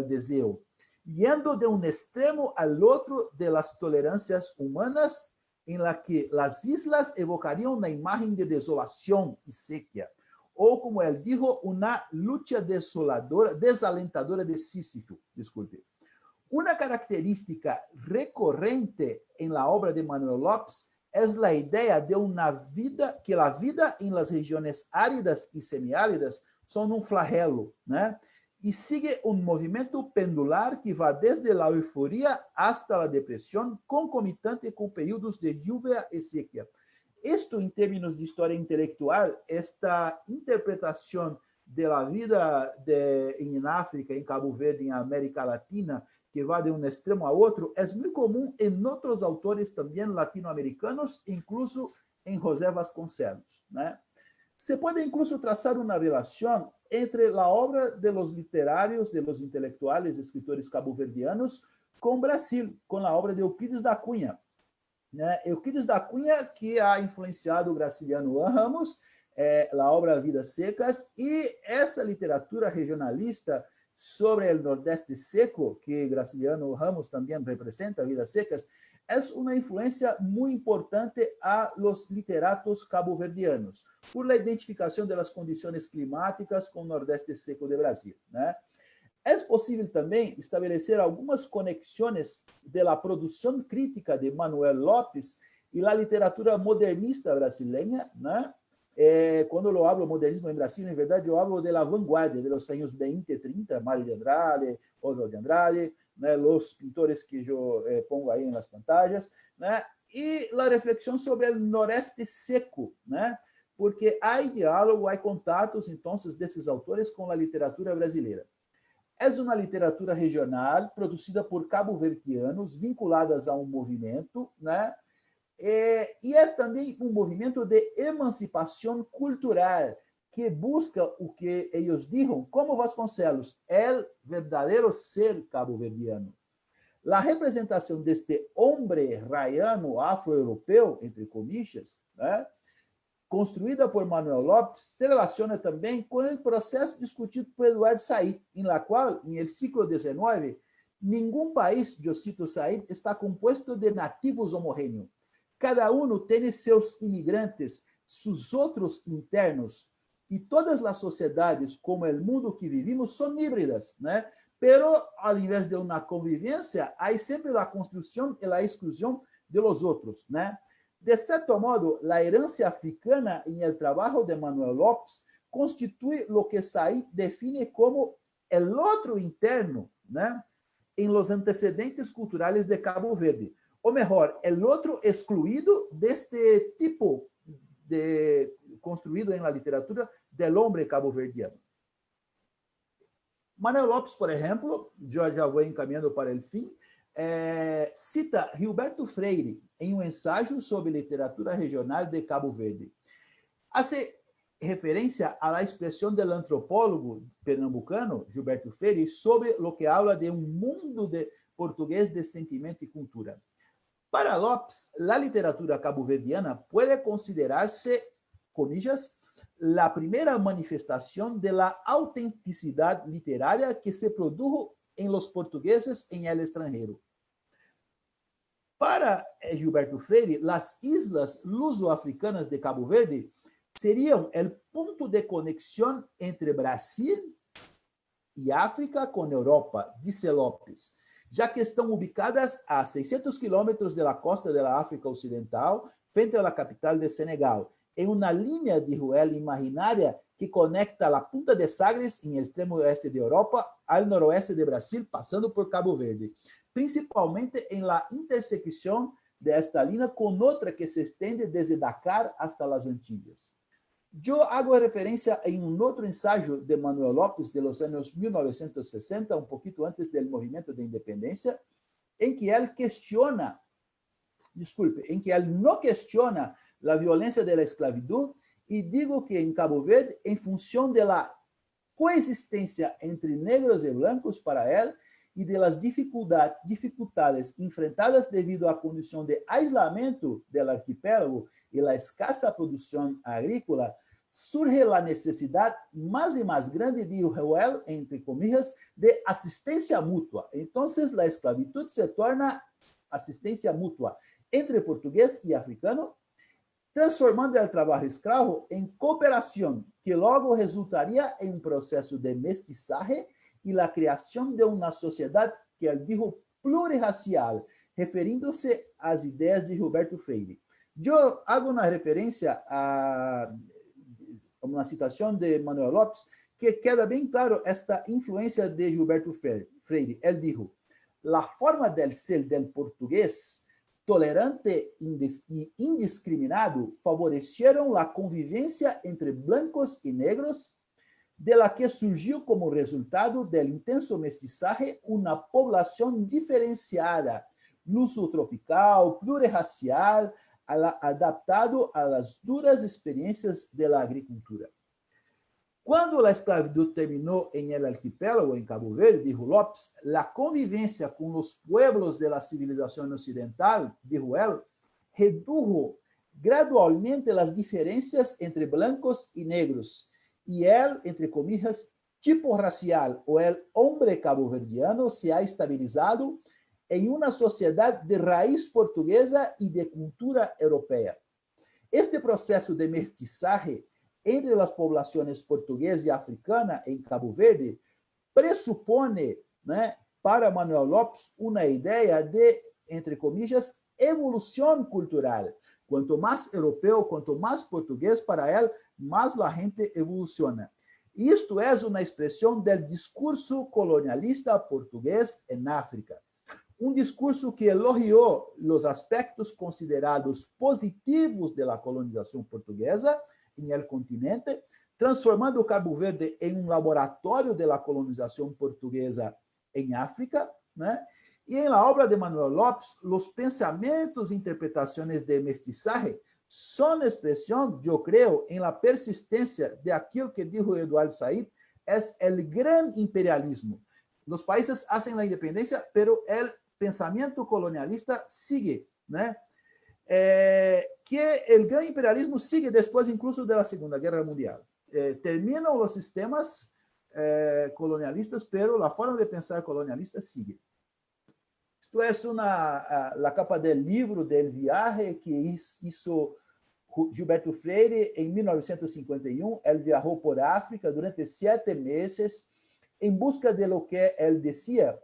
deseo, yendo de un extremo al otro de las tolerancias humanas, en la que las islas evocarían una imagen de desolación y sequía, o como él dijo, una lucha desalentadora de Sísifo, disculpe. Una característica recurrente en la obra de Manuel Lopes es la idea de que la vida en las regiones áridas y semiáridas son un flagelo, ¿no? Y sigue un movimiento pendular que va desde la euforia hasta la depresión, concomitante con periodos de lluvia y sequía. Esto, en términos de historia intelectual, esta interpretación de la vida en África, en Cabo Verde, en América Latina, que va de un extremo a otro, es muy común en otros autores también latinoamericanos, incluso en José Vasconcelos, ¿no? Se puede incluso trazar una relación entre la obra de los literarios, de los intelectuales, escritores caboverdianos, con Brasil, con la obra de Euclides da Cunha. Euclides da Cunha, que ha influenciado Graciliano Ramos, la obra Vidas Secas, y esa literatura regionalista sobre el Nordeste seco, que Graciliano Ramos también representa, Vidas Secas, es una influencia muy importante a los literatos caboverdianos, por la identificación de las condiciones climáticas con el Nordeste seco de Brasil, ¿no? Es posible también establecer algunas conexiones de la producción crítica de Manuel Lopes y la literatura modernista brasileña, ¿no? Cuando lo hablo modernismo en Brasil, en verdad yo hablo de la vanguardia de los años 20, 30, Mário de Andrade, Oswald de Andrade, ¿no? Los pintores que yo pongo ahí en las pantallas, ¿no? Y la reflexión sobre el noreste seco, ¿no? Porque hay diálogo, hay contactos entonces de esos autores con la literatura brasileira. Es una literatura regional producida por cabo-verdianos vinculadas a un movimiento, ¿no? E é também um movimento de emancipação cultural que busca o que eles dizem, como Vasconcelos, el verdadeiro ser cabo-verdiano. A representação deste hombre raiano afro-europeu, entre comillas, né, construída por Manuel Lopes, se relaciona também com o processo discutido por Eduardo Said, em la qual, em el siglo XIX, nenhum país, eu cito Said, está composto de nativos homogêneos. Cada uno tiene seus imigrantes, sus otros internos, y todas las sociedades, como el mundo que vivimos, son híbridas, ¿no? Pero al invés de una convivencia, hay siempre la construcción y la exclusión de los otros, ¿no? De cierto modo, la herencia africana en el trabajo de Manuel Lopes constitui o que Said define como el otro interno, né, em los antecedentes culturales de Cabo Verde. Ou melhor, el otro excluído deste tipo de construído em la literatura del hombre cabo-verdiano. Manuel Lopes, por exemplo, já vou encaminhando para o fim, cita Gilberto Freire em um ensaio sobre literatura regional de Cabo Verde. Hace referência à expressão do antropólogo pernambucano Gilberto Freire sobre o que habla de um mundo de português de sentimento e cultura. Para Lopes, a literatura cabo-verdiana pode considerar-se, comillas, a primeira manifestação de la autenticidade literária que se produjo em los portugueses em el extranjero. Para Gilberto Freire, as islas luso-africanas de Cabo Verde seriam o ponto de conexão entre Brasil e África com Europa, disse Lopes, já que estão ubicadas a 600 quilômetros da costa da África Ocidental, frente à capital de Senegal, em uma linha de ruela imaginária que conecta a Punta de Sagres, em extremo oeste de Europa, ao noroeste de Brasil, passando por Cabo Verde, principalmente em la intersecção desta linha com outra que se estende desde Dakar hasta las Antillas. Eu hago referência em um outro ensaio de Manuel Lopes de los anos 1960, um pouquinho antes do movimento de independência, em que ele não questiona a violência da esclavitud e digo que em Cabo Verde, em função da coexistência entre negros e blancos para ele e de las dificuldades enfrentadas devido à condição de aislamento do arquipélago e a escassa produção agrícola, surge a necessidade mais e mais grande de entre comillas, de assistência mútua. Então, a esclavitud se torna assistência mútua entre português e africano, transformando o trabalho escravo em cooperação, que logo resultaria em um processo de mestiçaje e a criação de uma sociedade que ele dijo plurirracial, referindo-se às ideias de Gilberto Freire. Eu hago uma referência a uma citação de Manuel Lopes que queda bem claro esta influência de Gilberto Freire. Ele dijo: "La forma del ser del português tolerante e indiscriminado favoreceram a convivência entre blancos e negros, de la que surgiu como resultado del intenso mestizaje uma população diferenciada, luso-tropical, plurirracial, adaptado a las duras experiencias de la agricultura". Quando a esclavitud terminou em el arquipélago, em Cabo Verde, dijo Lopes, la convivencia con los pueblos de la civilización occidental, dijo él, redujo gradualmente las diferencias entre blancos y negros, y el, entre comillas, tipo racial o el hombre caboverdiano se ha estabilizado em uma sociedade de raiz portuguesa e de cultura europeia. Este processo de mestizaje entre as populações portuguesa e africana em Cabo Verde pressupone, para Manuel Lopes, uma ideia de, entre comillas, evolução cultural. Quanto mais europeu, quanto mais português para ele, mais a gente evoluciona. Isto é uma expressão do discurso colonialista português em África. Um discurso que elogiou os aspectos considerados positivos da colonização portuguesa em el continente, transformando Cabo Verde em um laboratório da colonização portuguesa em África, E em la obra de Manuel Lopes, os pensamentos e interpretações de mestizaje são expressão, eu creio, em la persistência de aquilo que dijo Eduardo Said, é o gran imperialismo. Os países hacen a independência, pero el pensamento colonialista sigue, que o grande imperialismo sigue depois, incluso, da Segunda Guerra Mundial. Terminam os sistemas colonialistas, pero a forma de pensar colonialista sigue. Isto é a capa do livro del viaje que hizo Gilberto Freire em 1951. Ele viajou por África durante 7 meses em busca de lo que ele dizia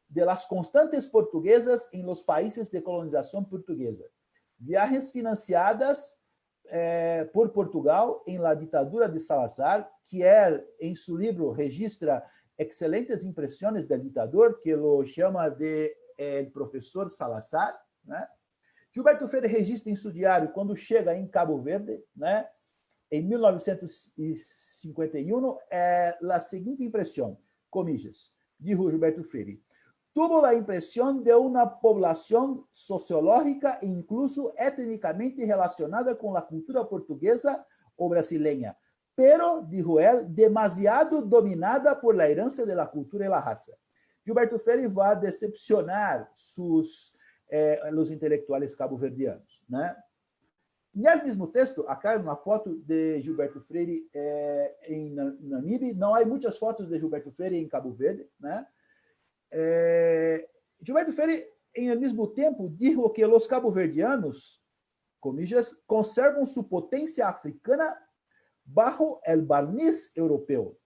de las constantes portuguesas em los países de colonização portuguesa. Viagens financiadas por Portugal em la ditadura de Salazar, que él en su libro registra excelentes impressões del ditador, que lo chama de el professor Salazar, né? Gilberto Freire registra em seu diário, quando chega em Cabo Verde, né, em 1951, a seguinte impressão, comillas, dijo Gilberto Freire: tuvo la impresión de una población sociológica e incluso étnicamente relacionada con la cultura portuguesa o brasileña, pero, dijo él, demasiado dominada por la herencia de la cultura y la raza. Gilberto Freire vai decepcionar os intelectuais cabo-verdianos, né? No mesmo texto, acá uma foto de Gilberto Freire em Namibe. Não há muitas fotos de Gilberto Freire em Cabo Verde, né? Gilberto Freire, em mesmo tempo, disse que os cabo-verdianos, comillas, conservam sua potência africana bajo el barniz europeu.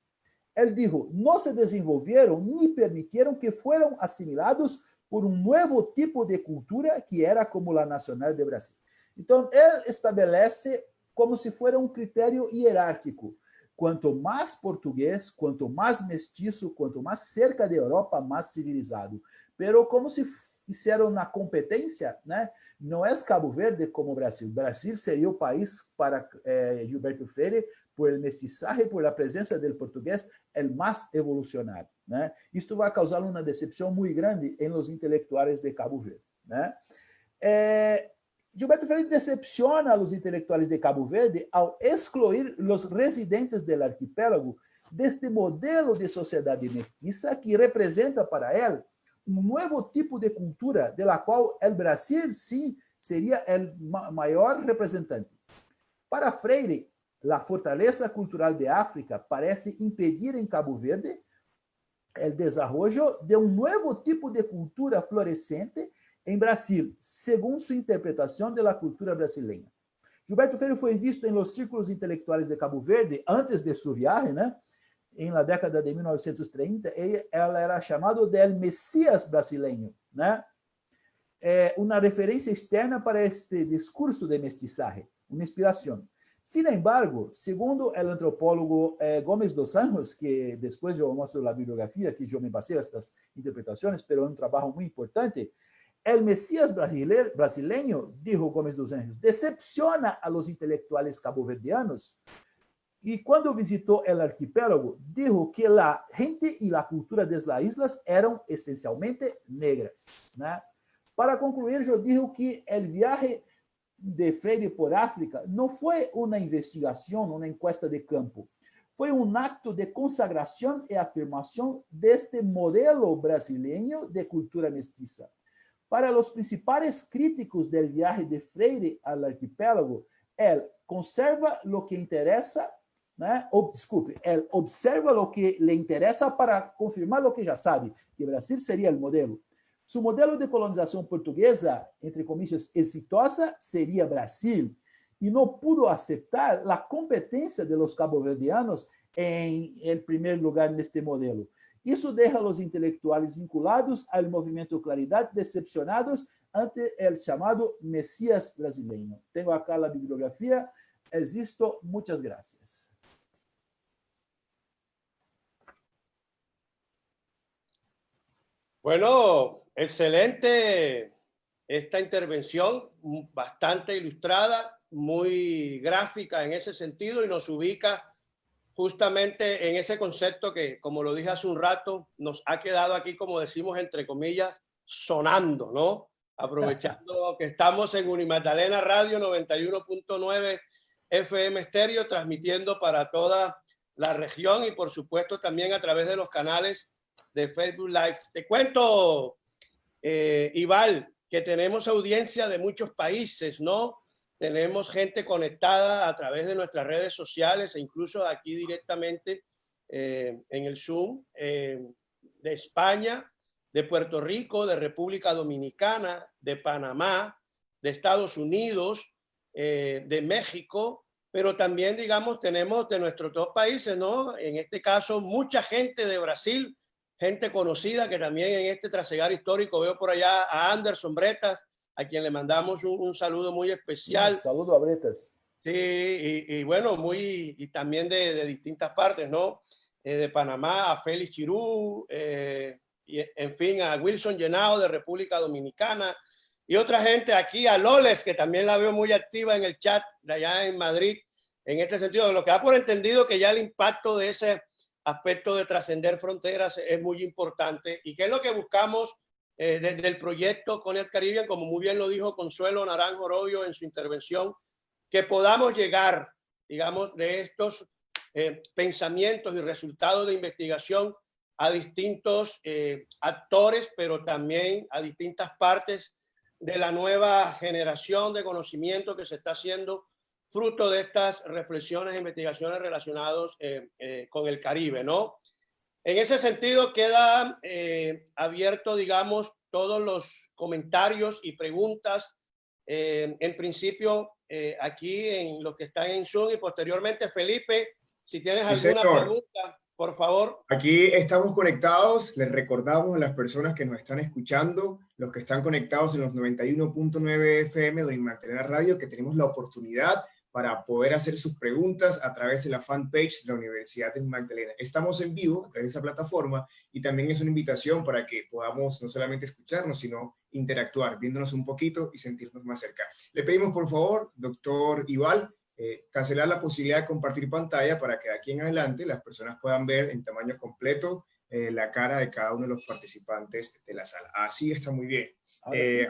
Ele disse: não se desenvolveram ni permitieron que fueran assimilados por um novo tipo de cultura que era como a nacional de Brasil. Então, ele estabelece como se fosse um critério hierárquico. Quanto mais português, quanto mais mestiço, quanto mais cerca da Europa, mais civilizado. Pero como se fizeram na competência, né? Não é Cabo Verde como o Brasil. Brasil seria o país para Gilberto Freire, por el mestizaje, por la presença do português, el mais evolucionado, né? Isto vai causar uma decepção muito grande em los intelectuais de Cabo Verde, né? Gilberto Freire decepciona os intelectuais de Cabo Verde ao excluir os residentes do arquipélago deste modelo de sociedade mestiça que representa para ele um novo tipo de cultura, de la qual o Brasil, sim, seria o maior representante. Para Freire, a fortaleza cultural de África parece impedir em Cabo Verde o desenvolvimento de um novo tipo de cultura florescente em Brasil, segundo sua interpretação da cultura brasileira. Gilberto Freire foi visto em los círculos intelectuais de Cabo Verde antes de sua viagem, né? Em la década de 1930, ela era chamado de el Messias brasileiro, né? Uma referência externa para este discurso de mestizaje, uma inspiração. Sin embargo, segundo o antropólogo Gomes dos Anjos, que depois eu mostro a bibliografia, que eu me basei estas interpretações, mas é um trabalho muito importante, el Messias brasileño, dijo Gomes dos Anjos, decepciona a los intelectuales cabo-verdianos. Y cuando visitó el arquipélago, dijo que la gente y la cultura de las islas eran esencialmente negras, ¿no? Para concluir, yo digo que el viaje de Freire por África no fue una investigación, una encuesta de campo. Fue un acto de consagración y afirmación de este modelo brasileño de cultura mestiza. Para los principales críticos del viaje de Freire al arquipélago, él conserva lo que interesa, né? Él observa lo que le interesa para confirmar lo que já sabe, que Brasil seria o modelo. Su modelo de colonização portuguesa, entre comillas, exitosa, seria Brasil, e não pudo aceitar a competência de los cabo-verdianos em primeiro lugar neste modelo. Isso deixa os intelectuais vinculados ao movimento Claridade decepcionados ante o chamado Messias brasileiro. Tenho acá a bibliografia. Existo. Muitas graças. Bueno, excelente esta intervención, bastante ilustrada, muy gráfica en ese sentido y nos ubica justamente en ese concepto que, como lo dije hace un rato, nos ha quedado aquí, como decimos, entre comillas, sonando, ¿no? Aprovechando que estamos en Unimagdalena Radio 91.9 FM estéreo, transmitiendo para toda la región y, por supuesto, también a través de los canales de Facebook Live. Te cuento, Ival, que tenemos audiencia de muchos países, ¿no? Tenemos gente conectada a través de nuestras redes sociales e incluso aquí directamente en el Zoom, de España, de Puerto Rico, de República Dominicana, de Panamá, de Estados Unidos, de México, pero también, digamos, tenemos de nuestros dos países, ¿no? En este caso, mucha gente de Brasil, gente conocida que también en este trasegar histórico veo por allá a Anderson Bretas, a quien le mandamos un saludo muy especial. Un saludo a Bretas. Sí, y bueno, y también de distintas partes, ¿no? De Panamá a Félix Chirú, y en fin, a Wilson Llenao de República Dominicana, y otra gente aquí, a Loles, que también la veo muy activa en el chat de allá en Madrid, en este sentido, de lo que da por entendido que ya el impacto de ese aspecto de trascender fronteras es muy importante, y que es lo que buscamos desde el proyecto con el Caribe, como muy bien lo dijo Consuelo Naranjo Orobio en su intervención, que podamos llegar, digamos, de estos pensamientos y resultados de investigación a distintos actores, pero también a distintas partes de la nueva generación de conocimiento que se está haciendo fruto de estas reflexiones e investigaciones relacionadas con el Caribe, ¿no? En ese sentido queda abierto, digamos, todos los comentarios y preguntas, en principio aquí en los que están en Zoom, y posteriormente, Felipe, si tienes Sí, alguna señor. pregunta, por favor. Aquí estamos conectados, les recordamos a las personas que nos están escuchando, los que están conectados en los 91.9 FM de Magdalena Radio, que tenemos la oportunidad para poder hacer sus preguntas a través de la fanpage de la Universidad de Magdalena. Estamos en vivo a través de esa plataforma y también es una invitación para que podamos no solamente escucharnos, sino interactuar, viéndonos un poquito y sentirnos más cerca. Le pedimos, por favor, doctor Ibal, cancelar la posibilidad de compartir pantalla para que de aquí en adelante las personas puedan ver en tamaño completo la cara de cada uno de los participantes de la sala. Así está muy bien.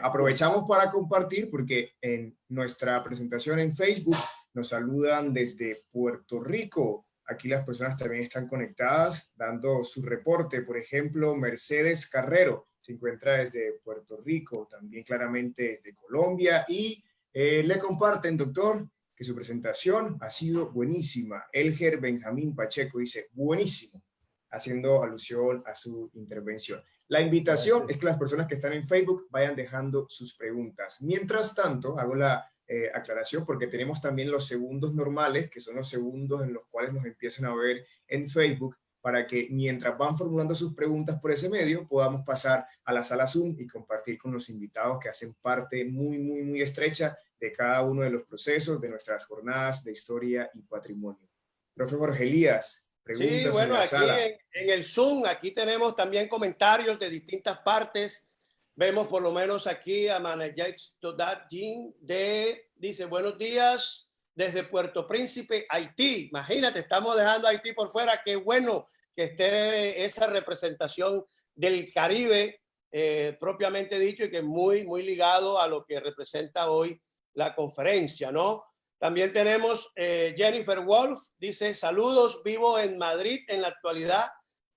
Aprovechamos para compartir porque en nuestra presentación en Facebook nos saludan desde Puerto Rico. Aquí las personas también están conectadas dando su reporte. Por ejemplo, Mercedes Carrero se encuentra desde Puerto Rico, también claramente desde Colombia, y le comparten, doctor, que su presentación ha sido buenísima. Elger Benjamín Pacheco dice, buenísimo, haciendo alusión a su intervención. La invitación es que las personas que están en Facebook vayan dejando sus preguntas. Mientras tanto, hago la aclaración porque tenemos también los segundos normales, que son los segundos en los cuales nos empiezan a ver en Facebook, para que mientras van formulando sus preguntas por ese medio, podamos pasar a la sala Zoom y compartir con los invitados que hacen parte muy estrecha de cada uno de los procesos de nuestras jornadas de historia y patrimonio. Profe Jorge Elías, preguntas Sí, bueno, en la aquí sala. en el Zoom, aquí tenemos también comentarios de distintas partes. Vemos por lo menos aquí a Manajay dice, buenos días desde Puerto Príncipe, Haití. Imagínate, estamos dejando a Haití por fuera. Qué bueno que esté esa representación del Caribe propiamente dicho, y que muy ligado a lo que representa hoy la conferencia, ¿no? También tenemos Jennifer Wolf, dice, saludos, vivo en Madrid en la actualidad,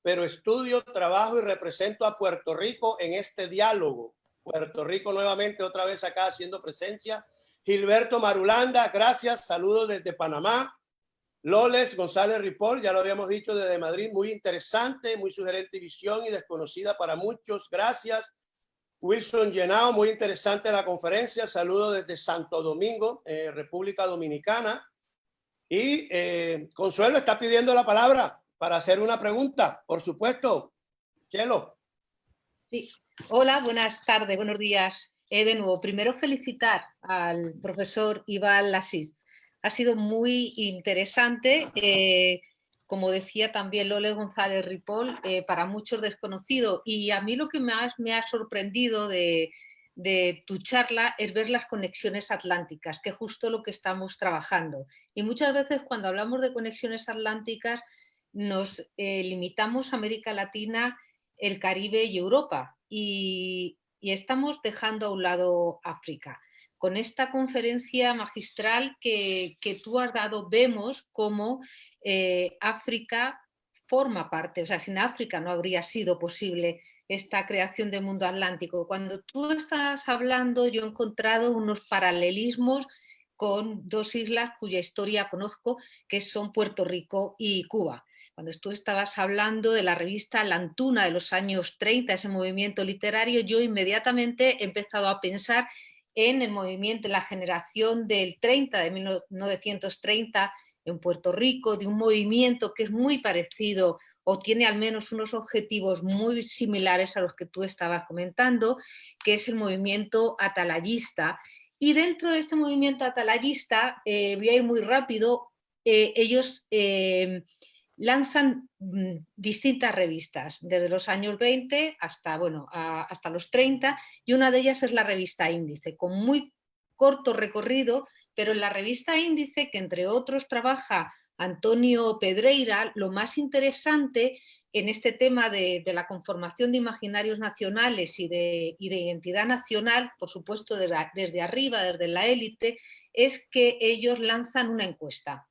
pero estudio, trabajo y represento a Puerto Rico en este diálogo. Puerto Rico nuevamente otra vez acá haciendo presencia. Gilberto Marulanda, gracias, saludos desde Panamá. Loles González Ripoll, ya lo habíamos dicho, desde Madrid, muy interesante, muy sugerente visión y desconocida para muchos, gracias. Wilson Llenao, muy interesante la conferencia, saludos desde Santo Domingo, República Dominicana. Y Consuelo está pidiendo la palabra para hacer una pregunta, por supuesto. Chelo. Sí, hola, buenas tardes, buenos días. De nuevo, primero felicitar al profesor Ibal Lassis. Ha sido muy interesante, como decía también Lole González Ripoll, para muchos desconocido. Y a mí lo que más me ha sorprendido de tu charla es ver las conexiones atlánticas, que es justo lo que estamos trabajando. Y muchas veces cuando hablamos de conexiones atlánticas nos limitamos a América Latina, el Caribe y Europa, y estamos dejando a un lado África. Con esta conferencia magistral que tú has dado, vemos cómo África forma parte, o sea, sin África no habría sido posible esta creación del mundo atlántico. Cuando tú estás hablando, yo he encontrado unos paralelismos con dos islas cuya historia conozco, que son Puerto Rico y Cuba. Cuando tú estabas hablando de la revista La Antuna de los años 30, ese movimiento literario, yo inmediatamente he empezado a pensar en el movimiento, la generación del 30, de 1930, en Puerto Rico, de un movimiento que es muy parecido o tiene al menos unos objetivos muy similares a los que tú estabas comentando, que es el movimiento atalayista, Y dentro de este movimiento atalayista, voy a ir muy rápido, ellos lanzan distintas revistas, desde los años 20 hasta, bueno, hasta los 30, y una de ellas es la revista Índice, con muy corto recorrido, pero en la revista Índice, que entre otros trabaja Antonio Pedreira, lo más interesante en este tema de la conformación de imaginarios nacionales y de identidad nacional, por supuesto desde arriba, desde la élite, es que ellos lanzan una encuesta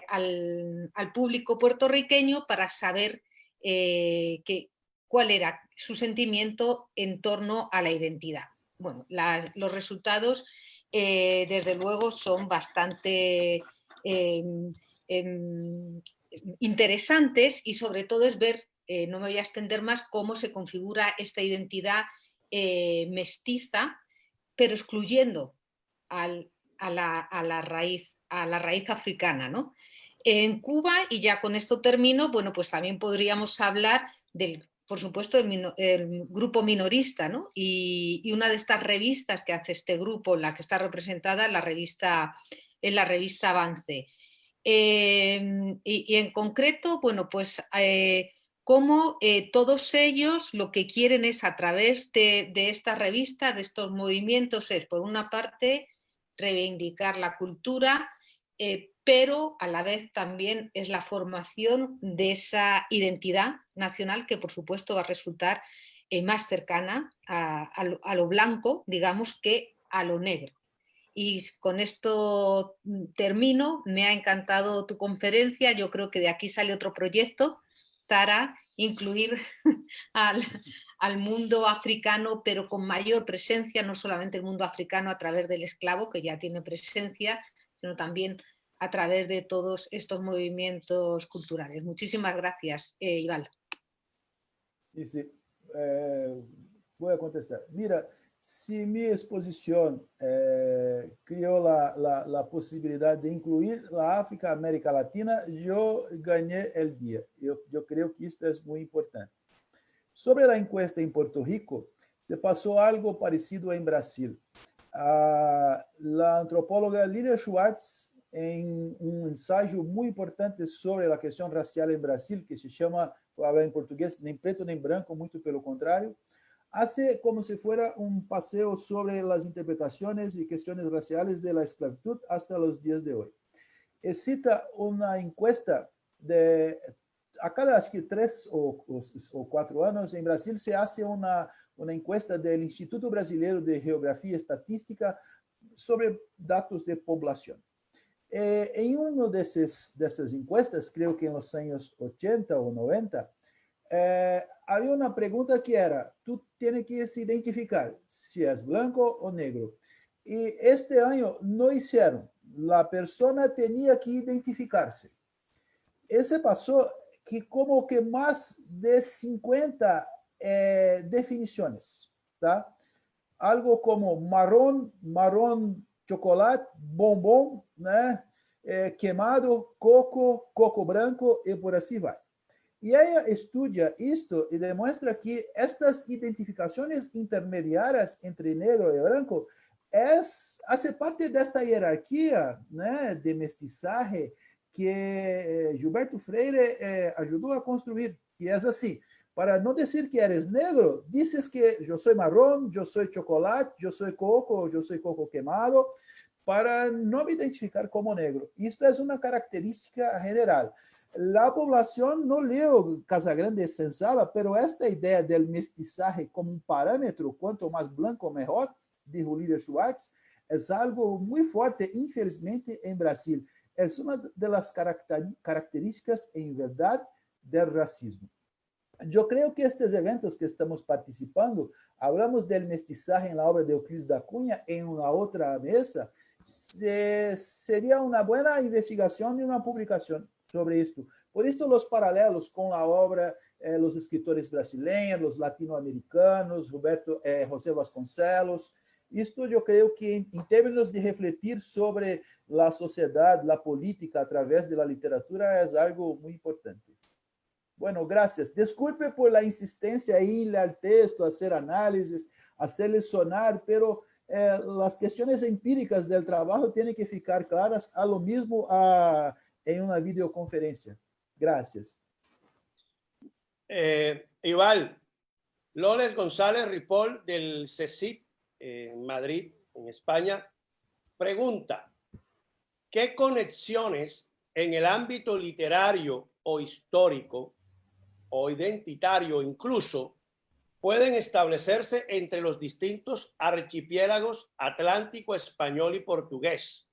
al público puertorriqueño para saber cuál era su sentimiento en torno a la identidad. Bueno, los resultados desde luego son bastante interesantes, y sobre todo es ver, no me voy a extender más, cómo se configura esta identidad mestiza, pero excluyendo a la raíz africana, ¿no? En Cuba, y ya con esto termino, bueno, pues también podríamos hablar del, por supuesto, el grupo minorista, ¿no? Y una de estas revistas que hace este grupo, la que está representada en la revista Avance. Y en concreto, bueno, pues cómo todos ellos lo que quieren es, a través de esta revista, de estos movimientos, es, por una parte, reivindicar la cultura, pero a la vez también es la formación de esa identidad nacional que, por supuesto, va a resultar más cercana a lo blanco, digamos, que a lo negro. Y con esto termino. Me ha encantado tu conferencia. Yo creo que de aquí sale otro proyecto para incluir al mundo africano, pero con mayor presencia, no solamente el mundo africano a través del esclavo, que ya tiene presencia, sino también a través de todos estos movimientos culturales. Muchísimas gracias, Ival. Sí, sí. Voy a contestar. Mira, si mi exposición creó la posibilidad de incluir la África, América Latina, yo gané el día. Yo creo que esto es muy importante. Sobre la encuesta en Puerto Rico, se pasó algo parecido en Brasil. La antropóloga Lilia Schwartz, en un ensayo muy importante sobre la cuestión racial en Brasil, que se llama, voy a hablar en portugués, Nem Preto Nem Branco, muito pelo contrário, hace como si fuera un paseo sobre las interpretaciones y cuestiones raciales de la esclavitud hasta los días de hoy. Cita una encuesta de a cada acho que 3 ou 4 anos, em Brasil, se hace uma encuesta do Instituto Brasileiro de Geografia e Estatística sobre dados de população. Em uma dessas encuestas, creio que nos anos 80 ou 90, havia uma pergunta que era, tu tens que se identificar se és branco ou negro. E este ano não hicieron. La persona tenía que identificarse. Ese pasó que como que más de 50 definiciones, ¿tá? Algo como marrón, marrón chocolate, bombón, né? Quemado, coco, coco branco y por así va. Y ella estudia esto y demuestra que estas identificaciones intermediarias entre negro y blanco hace parte de esta jerarquía, né, de mestizaje que Gilberto Freire ayudó a construir. Y es así, para no decir que eres negro, dices que yo soy marrón, yo soy chocolate, yo soy coco quemado, para no me identificar como negro. Esto es una característica general. La población, no leo Casagrande Sensala, pero esta idea del mestizaje como un parámetro, cuanto más blanco mejor, dijo Lilia Schwartz, es algo muy fuerte, infelizmente, en Brasil. Es una de las características, en verdad, del racismo. Yo creo que estos eventos que estamos participando, hablamos del mestizaje en la obra de Euclides da Cunha en una otra mesa, sería una buena investigación y una publicación sobre esto. Por esto los paralelos con la obra, los escritores brasileños, los latinoamericanos, José Vasconcelos. Esto yo creo que en términos de refletir sobre la sociedad, la política a través de la literatura es algo muy importante. Bueno, gracias. Disculpe por la insistencia ahí en leer texto, hacer análisis, hacerles sonar, pero las cuestiones empíricas del trabajo tienen que ficar claras a lo mismo en una videoconferencia. Gracias. Igual, Loles González Ripoll del CECIP en Madrid, en España, pregunta, ¿qué conexiones en el ámbito literario o histórico o identitario incluso pueden establecerse entre los distintos archipiélagos atlántico, español y portugués,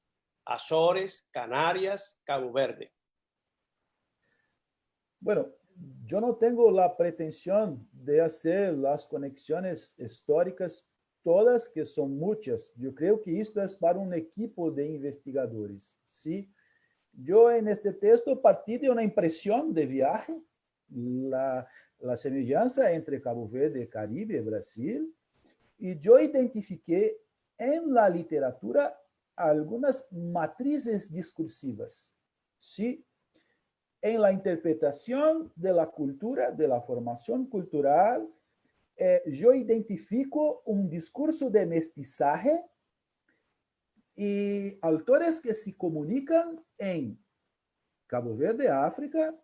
Azores, Canarias, Cabo Verde? Bueno, yo no tengo la pretensión de hacer las conexiones históricas todas, que son muchas. Yo creo que esto es para un equipo de investigadores, ¿sí? Yo en este texto partí de una impresión de viaje, la semejanza entre Cabo Verde, Caribe, Brasil, y yo identifiqué en la literatura algunas matrices discursivas, ¿sí? En la interpretación de la cultura, de la formación cultural, yo identifico un discurso de mestizaje y autores que se comunican en Cabo Verde, África,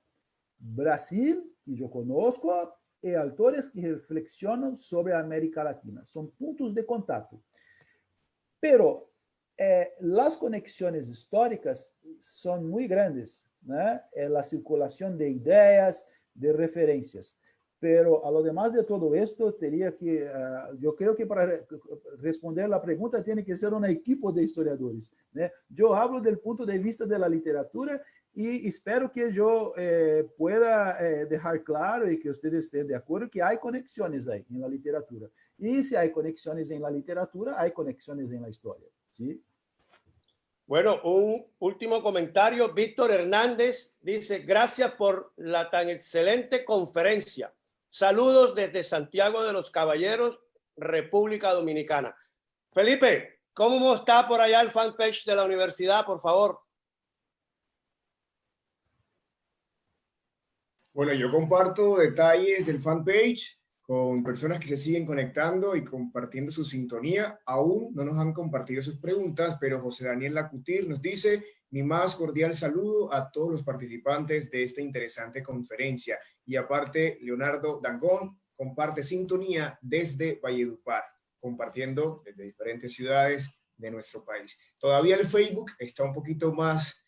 Brasil, y yo conozco, y autores que reflexionan sobre América Latina. Son puntos de contacto. Pero las conexiones históricas son muy grandes, ¿no? La circulación de ideas, de referencias. Pero a lo demás de todo esto, yo creo que para responder la pregunta tiene que ser un equipo de historiadores, ¿no? Yo hablo del punto de vista de la literatura y espero que yo pueda dejar claro y que ustedes estén de acuerdo que hay conexiones ahí en la literatura. Y si hay conexiones en la literatura, hay conexiones en la historia, ¿sí? Bueno, un último comentario. Víctor Hernández dice, gracias por la tan excelente conferencia. Saludos desde Santiago de los Caballeros, República Dominicana. Felipe, ¿cómo está por allá el fanpage de la universidad, por favor? Bueno, yo comparto detalles del fanpage con personas que se siguen conectando y compartiendo su sintonía. Aún no nos han compartido sus preguntas, pero José Daniel Lacutir nos dice, mi más cordial saludo a todos los participantes de esta interesante conferencia. Y aparte, Leonardo Dangón comparte sintonía desde Valledupar, compartiendo desde diferentes ciudades de nuestro país. Todavía el Facebook está un poquito más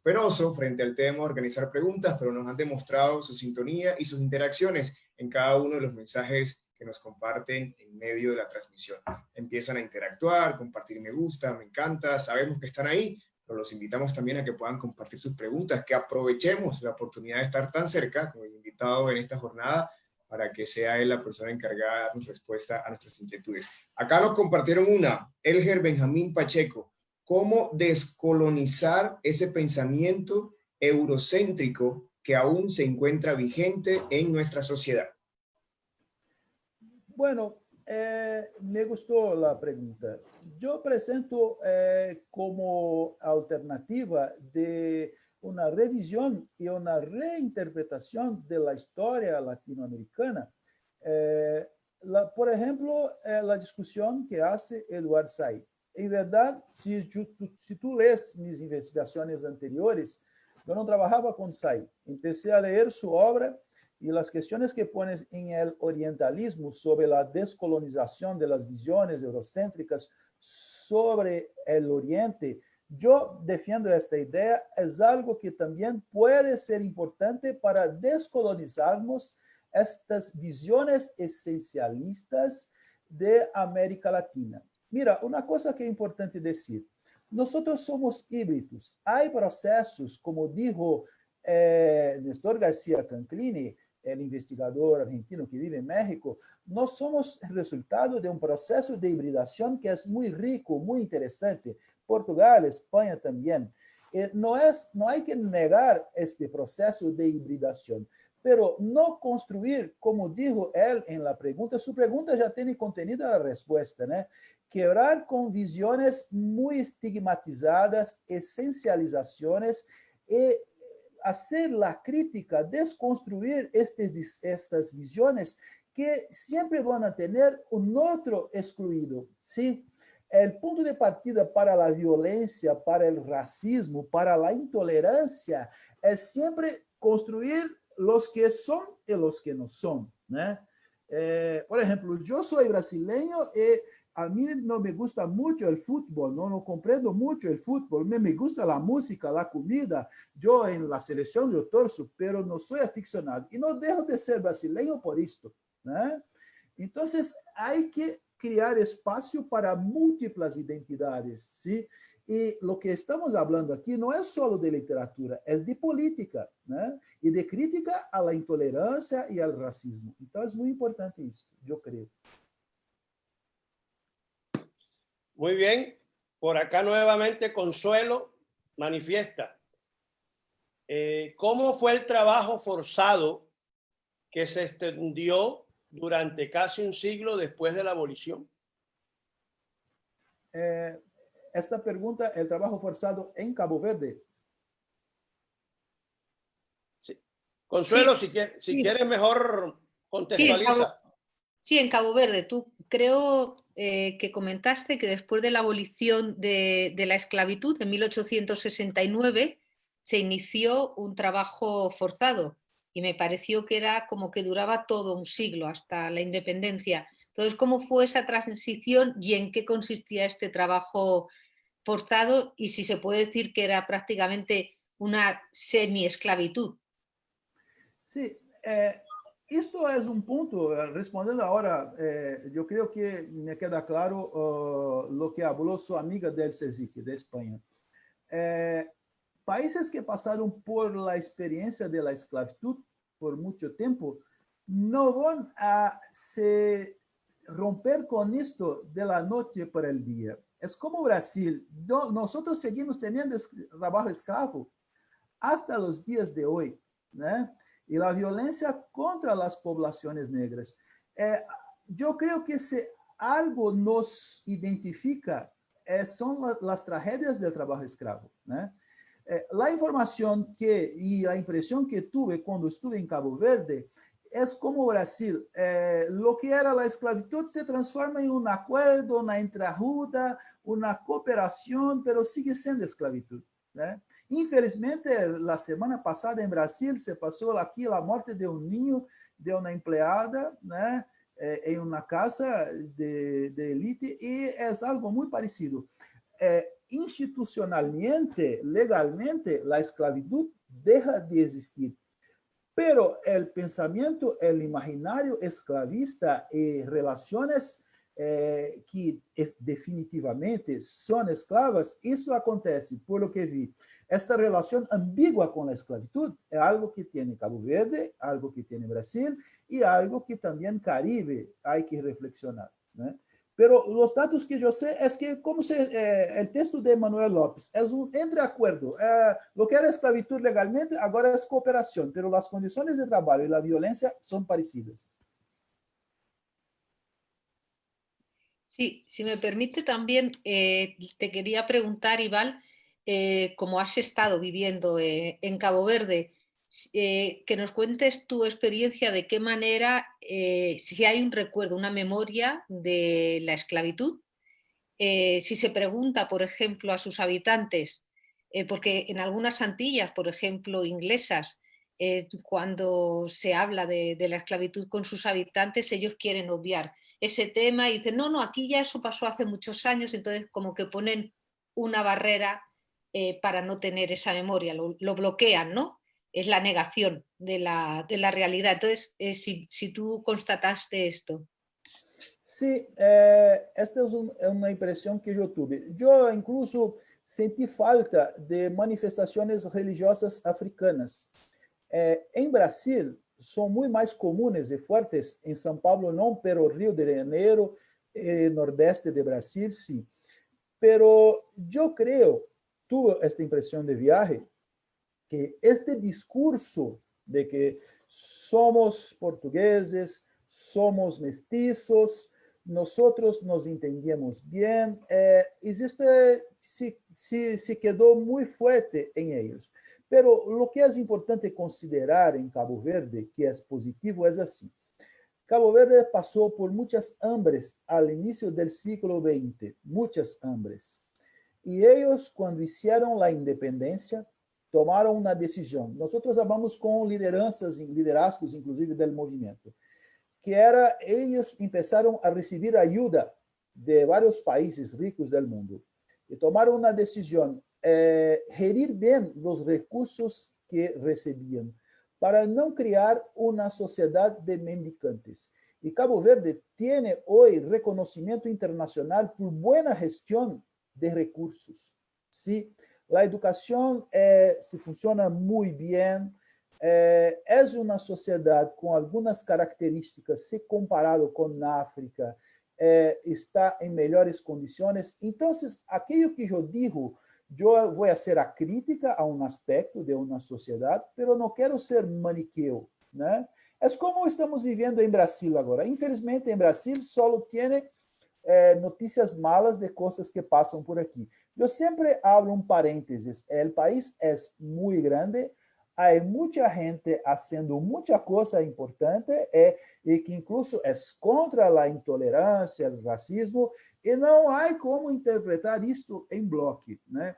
penoso frente al tema de organizar preguntas, pero nos han demostrado su sintonía y sus interacciones en cada uno de los mensajes que nos comparten en medio de la transmisión. Empiezan a interactuar, compartir me gusta, me encanta, sabemos que están ahí, pero los invitamos también a que puedan compartir sus preguntas, que aprovechemos la oportunidad de estar tan cerca con el invitado en esta jornada para que sea él la persona encargada de darnos respuesta a nuestras inquietudes. Acá nos compartieron una, Elger Benjamín Pacheco, cómo descolonizar ese pensamiento eurocéntrico que aún se encuentra vigente en nuestra sociedad. Bueno, me gustó la pregunta. Yo presento como alternativa de una revisión y una reinterpretación de la historia latinoamericana. Por ejemplo, la discusión que hace Eduard Said. En verdad, si tú lees mis investigaciones anteriores, yo no trabajaba con Said. Empecé a leer su obra y las cuestiones que pones en el orientalismo sobre la descolonización de las visiones eurocéntricas sobre el Oriente, yo defiendo esta idea, es algo que también puede ser importante para descolonizarnos estas visiones esencialistas de América Latina. Mira, una cosa que es importante decir, nosotros somos híbridos. Hay procesos, como dijo Néstor García Canclini, el investigador argentino que vive en México, no somos el resultado de un proceso de hibridación que es muy rico, muy interesante. Portugal, España también. No hay que negar este proceso de hibridación, pero no construir, como dijo él en la pregunta, su pregunta ya tiene contenida la respuesta, ¿no? Quebrar con visiones muy estigmatizadas, esencializaciones y hacer la crítica, desconstruir estas visiones que siempre van a tener un otro excluido, ¿sí? el punto de partida para la violencia, para el racismo, para la intolerancia, es siempre construir los que son y los que no son, ¿no? Por ejemplo, yo soy brasileño y a mí no me gusta mucho el fútbol, no comprendo mucho el fútbol, me gusta la música, la comida, yo en la selección yo torço, pero no soy aficionado y no dejo de ser brasileño por esto, ¿no? Entonces hay que crear espacio para múltiples identidades, ¿sí? Y lo que estamos hablando aquí no es solo de literatura, es de política, ¿no? Y de crítica a la intolerancia y al racismo. Entonces es muy importante eso, yo creo. Muy bien. Por acá nuevamente Consuelo manifiesta. ¿Cómo fue el trabajo forzado que se extendió durante casi un siglo después de la abolición? Esta pregunta, el trabajo forzado en Cabo Verde. Sí. Consuelo, Sí, si sí, quieres mejor sí, contextualiza. sí, en Cabo Verde. Tú creo que comentaste que después de la abolición de la esclavitud en 1869 se inició un trabajo forzado y me pareció que era como que duraba todo un siglo hasta la independencia. Entonces, ¿cómo fue esa transición y en qué consistía este trabajo forzado? Y si se puede decir que era prácticamente una semi-esclavitud. Sí, esto es un punto, respondiendo ahora, yo creo que me queda claro lo que habló su amiga del CSIC, de España. Países que pasaron por la experiencia de la esclavitud por mucho tiempo no van a se romper con esto de la noche para el día. Es como Brasil. Nosotros seguimos teniendo trabajo esclavo hasta los días de hoy, ¿no? Y la violencia contra las poblaciones negras. Yo creo que si algo nos identifica son las tragedias del trabajo esclavo, ¿no? La información y la impresión que tuve cuando estuve en Cabo Verde es como Brasil, lo que era la esclavitud se transforma en un acuerdo, una intrajuda, una cooperación, pero sigue siendo esclavitud, ¿no? Infelizmente, la semana pasada en Brasil se pasó aquí la muerte de un niño, de una empleada, ¿no? En una casa de élite, y es algo muy parecido. Institucionalmente, legalmente, la esclavitud deja de existir. Pero el pensamiento, el imaginario esclavista y relaciones que definitivamente son esclavas, eso acontece, por lo que vi. Esta relación ambigua con la esclavitud es algo que tiene Cabo Verde, algo que tiene Brasil y algo que también Caribe hay que reflexionar, ¿no? Pero los datos que yo sé es que, como el texto de Manuel López es un entreacuerdo. Lo que era esclavitud legalmente ahora es cooperación, pero las condiciones de trabajo y la violencia son parecidas. Sí, si me permite también, te quería preguntar, Iván, como has estado viviendo en Cabo Verde, que nos cuentes tu experiencia de qué manera, si hay un recuerdo, una memoria de la esclavitud, si se pregunta, por ejemplo, a sus habitantes, porque en algunas Antillas, por ejemplo, inglesas, cuando se habla de la esclavitud con sus habitantes, ellos quieren obviar ese tema y dicen, no, no, aquí ya eso pasó hace muchos años, entonces como que ponen una barrera para no tener esa memoria, lo bloquean, ¿no? Es la negación de la realidad. Entonces, si tú constataste esto. Sí, esta es una impresión que yo tuve. Yo incluso sentí falta de manifestaciones religiosas africanas. Em Brasil, são muito mais comuns e fortes, em São Paulo não, pero Rio de Janeiro, nordeste de Brasil, sim. Pero eu creio, tuve esta impressão de viagem, que este discurso de que somos portugueses, somos mestizos, nosotros nos entendemos bien, se quedó muy fuerte en ellos. Pero lo que es importante considerar en Cabo Verde, que es positivo, es así. Cabo Verde pasó por muchas hambres al inicio del siglo XX, muchas hambres. Y ellos, cuando hicieron la independencia, tomaron una decisión. Nosotros hablamos con liderazgos, inclusive, del movimiento, que era, ellos empezaron a recibir ayuda de varios países ricos del mundo. Y tomaron una decisión, gerir bien los recursos que recibían, para no crear una sociedad de mendicantes. Y Cabo Verde tiene hoy reconocimiento internacional por buena gestión de recursos. ¿Sí? La educación se funciona muy bien, es una sociedad con algunas características, si comparado con África, está en mejores condiciones. Entonces, aquello que yo digo, yo voy a hacer a crítica a un aspecto de una sociedad, pero no quiero ser maniqueo, ¿no? Es como estamos viviendo en Brasil ahora. Infelizmente, en Brasil solo tiene noticias malas de cosas que pasan por aquí. Yo siempre abro un paréntesis. El país es muy grande, hay mucha gente haciendo mucha cosa importante y que incluso es contra la intolerancia, el racismo, y no hay como interpretar esto en bloque, ¿no?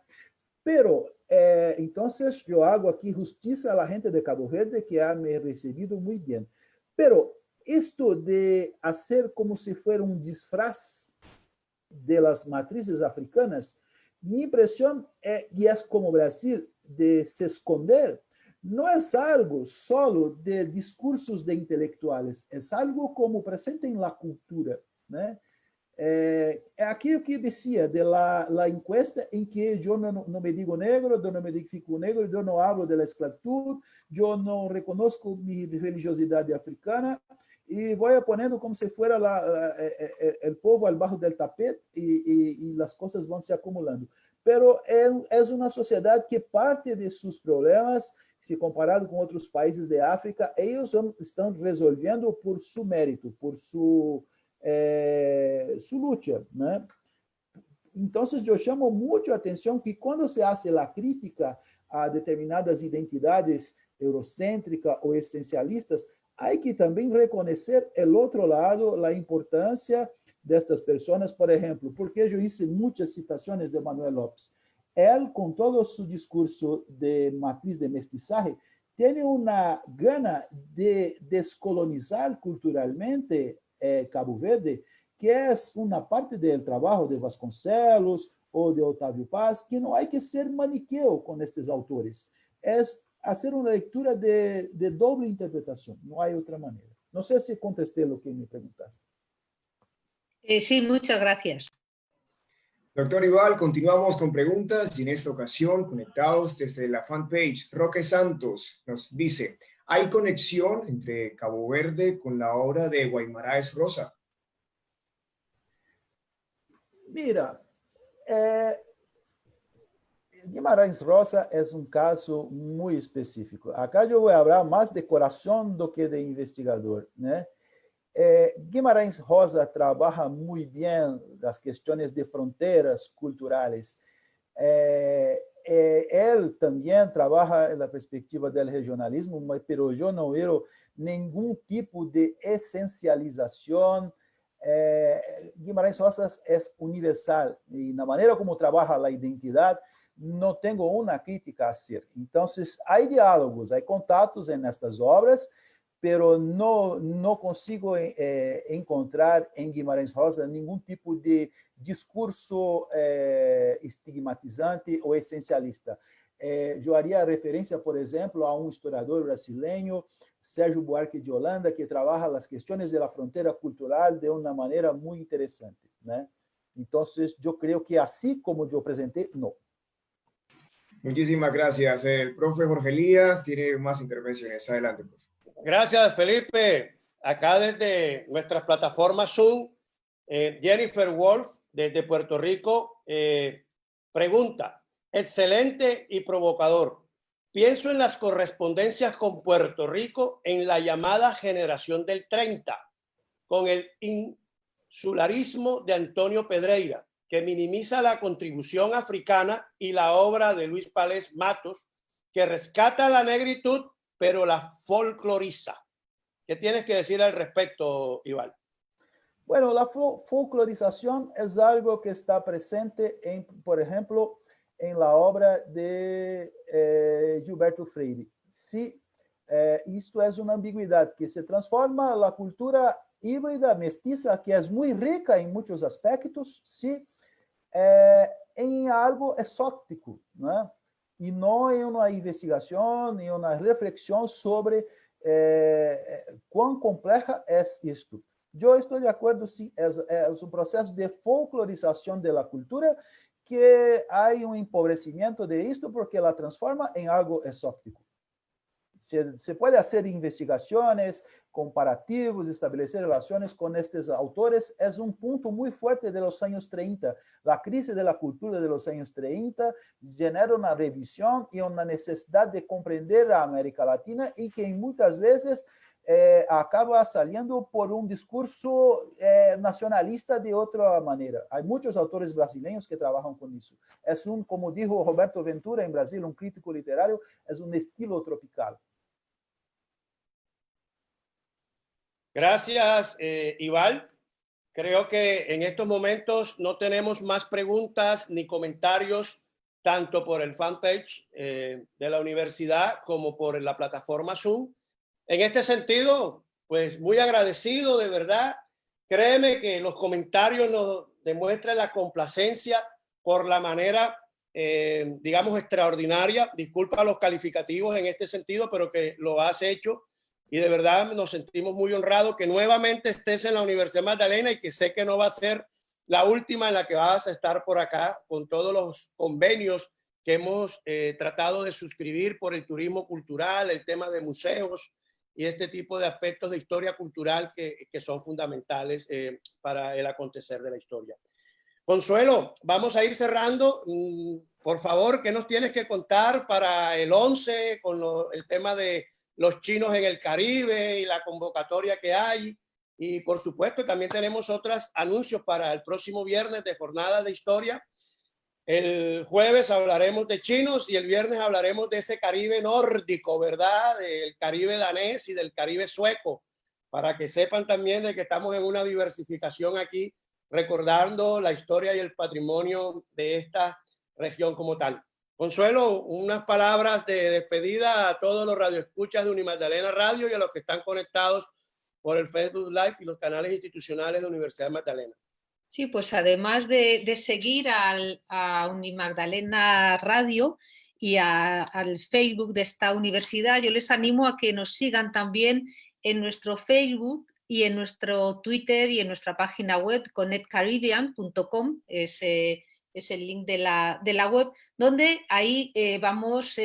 Pero, entonces, yo hago aquí justicia a la gente de Cabo Verde que ha me recibido muy bien. Pero esto de hacer como si fuera un disfraz de las matrices africanas, mi impresión y es como Brasil, de se esconder, no es algo solo de discursos de intelectuales, es algo como presente en la cultura, ¿no? É aquilo que dizia de la encuesta em que eu não me digo negro, eu não me identifico negro, eu não hablo da esclavitud, eu não reconozco minha religiosidade africana e vou ponendo como se fuera o povo al bajo del tapete e as coisas vão se acumulando. Pero é uma sociedade que parte de seus problemas, se comparado com outros países de África, eles estão resolvendo por seu mérito, por su lucha, ¿no? Entonces, yo llamo mucho atención que cuando se hace la crítica a determinadas identidades eurocéntricas o esencialistas, hay que también reconocer el otro lado, la importancia de estas personas. Por ejemplo, porque yo hice muchas citaciones de Manuel López. Él, con todo su discurso de matriz de mestizaje, tiene una gana de descolonizar culturalmente Cabo Verde, que é uma parte do trabalho de Vasconcelos ou de Otávio Paz, que não há que ser maniqueu com estes autores. É fazer uma leitura de doble interpretação, não há outra maneira. Não sei se contestei o que me perguntaste. Sí, muchas gracias. Doctor Ibal, continuamos con preguntas y en esta ocasión, conectados desde la fanpage, Roque Santos nos dice: ¿hay conexión entre Cabo Verde con la obra de Guimarães Rosa? Mira, Guimarães Rosa é um caso muito específico. Acá eu vou falar mais de coração do que de investigador, né? Guimarães Rosa trabalha muito bem as questões de fronteiras culturais. Ele também trabalha na perspectiva do regionalismo, mas eu não vejo nenhum tipo de essencialização. Guimarães Rosa é universal e na maneira como trabalha a identidade, não tenho uma crítica a fazer. Então, há diálogos, há contatos nestas obras, pero não consigo encontrar em Guimarães Rosa nenhum tipo de discurso estigmatizante ou essencialista. Eu haria referência, por exemplo, a um historiador brasileiro, Sérgio Buarque de Holanda, que trabalha as questões da fronteira cultural de uma maneira muito interessante, né? Então, eu creio que assim como eu apresentei, não. Muchísimas gracias. El profe Jorge Elías tiene más intervenciones. Adelante, profe. Gracias, Felipe. Acá desde nuestras plataformas Zoom, Jennifer Wolf, desde Puerto Rico, pregunta: excelente y provocador. Pienso en las correspondencias con Puerto Rico en la llamada generación del 30, con el insularismo de Antonio Pedreira, que minimiza la contribución africana, y la obra de Luis Pález Matos, que rescata la negritud pero la folcloriza. ¿Qué tienes que decir al respecto, Iván? Bueno, la folclorización es algo que está presente, por ejemplo, en la obra de Gilberto Freire. Sí, esto es una ambigüedad que se transforma la cultura híbrida, mestiza, que es muy rica en muchos aspectos, sí, en algo exótico, ¿no? Y no en una investigación ni una reflexión sobre cuán compleja es esto. Eu estou de acordo, sim, é um processo de folclorização da cultura que há um empobrecimento de isto porque ela transforma em algo exótico. Se pode fazer investigações, comparativos, estabelecer relações com estes autores, é um ponto muito forte de los anos 30. A crise da cultura de los anos 30 genera uma revisão e uma necessidade de compreender a América Latina e que muitas vezes acaba saliendo por un discurso nacionalista de otra manera. Hay muchos autores brasileños que trabajan con eso. Es como dijo Roberto Ventura en Brasil, un crítico literario, es un estilo tropical. Gracias, Iván. Creo que en estos momentos no tenemos más preguntas ni comentarios, tanto por el fanpage de la universidad como por la plataforma Zoom. En este sentido, pues muy agradecido, de verdad. Créeme que los comentarios nos demuestran la complacencia por la manera, digamos, extraordinaria. Disculpa los calificativos en este sentido, pero que lo has hecho. Y de verdad nos sentimos muy honrados que nuevamente estés en la Universidad Magdalena y que sé que no va a ser la última en la que vas a estar por acá con todos los convenios que hemos tratado de suscribir por el turismo cultural, el tema de museos, y este tipo de aspectos de historia cultural que son fundamentales para el acontecer de la historia. Consuelo, vamos a ir cerrando. Por favor, ¿qué nos tienes que contar para el 11 con el tema de los chinos en el Caribe y la convocatoria que hay? Y por supuesto, también tenemos otros anuncios para el próximo viernes de jornadas de historia. El jueves hablaremos de chinos y el viernes hablaremos de ese Caribe nórdico, ¿verdad? Del Caribe danés y del Caribe sueco, para que sepan también de que estamos en una diversificación aquí, recordando la historia y el patrimonio de esta región como tal. Consuelo, unas palabras de despedida a todos los radioescuchas de Unimagdalena Radio y a los que están conectados por el Facebook Live y los canales institucionales de Universidad Magdalena. Sí, pues además de seguir a Unimagdalena Radio y al Facebook de esta universidad, yo les animo a que nos sigan también en nuestro Facebook y en nuestro Twitter y en nuestra página web connectcaribbean.com, es el link de la web, donde ahí vamos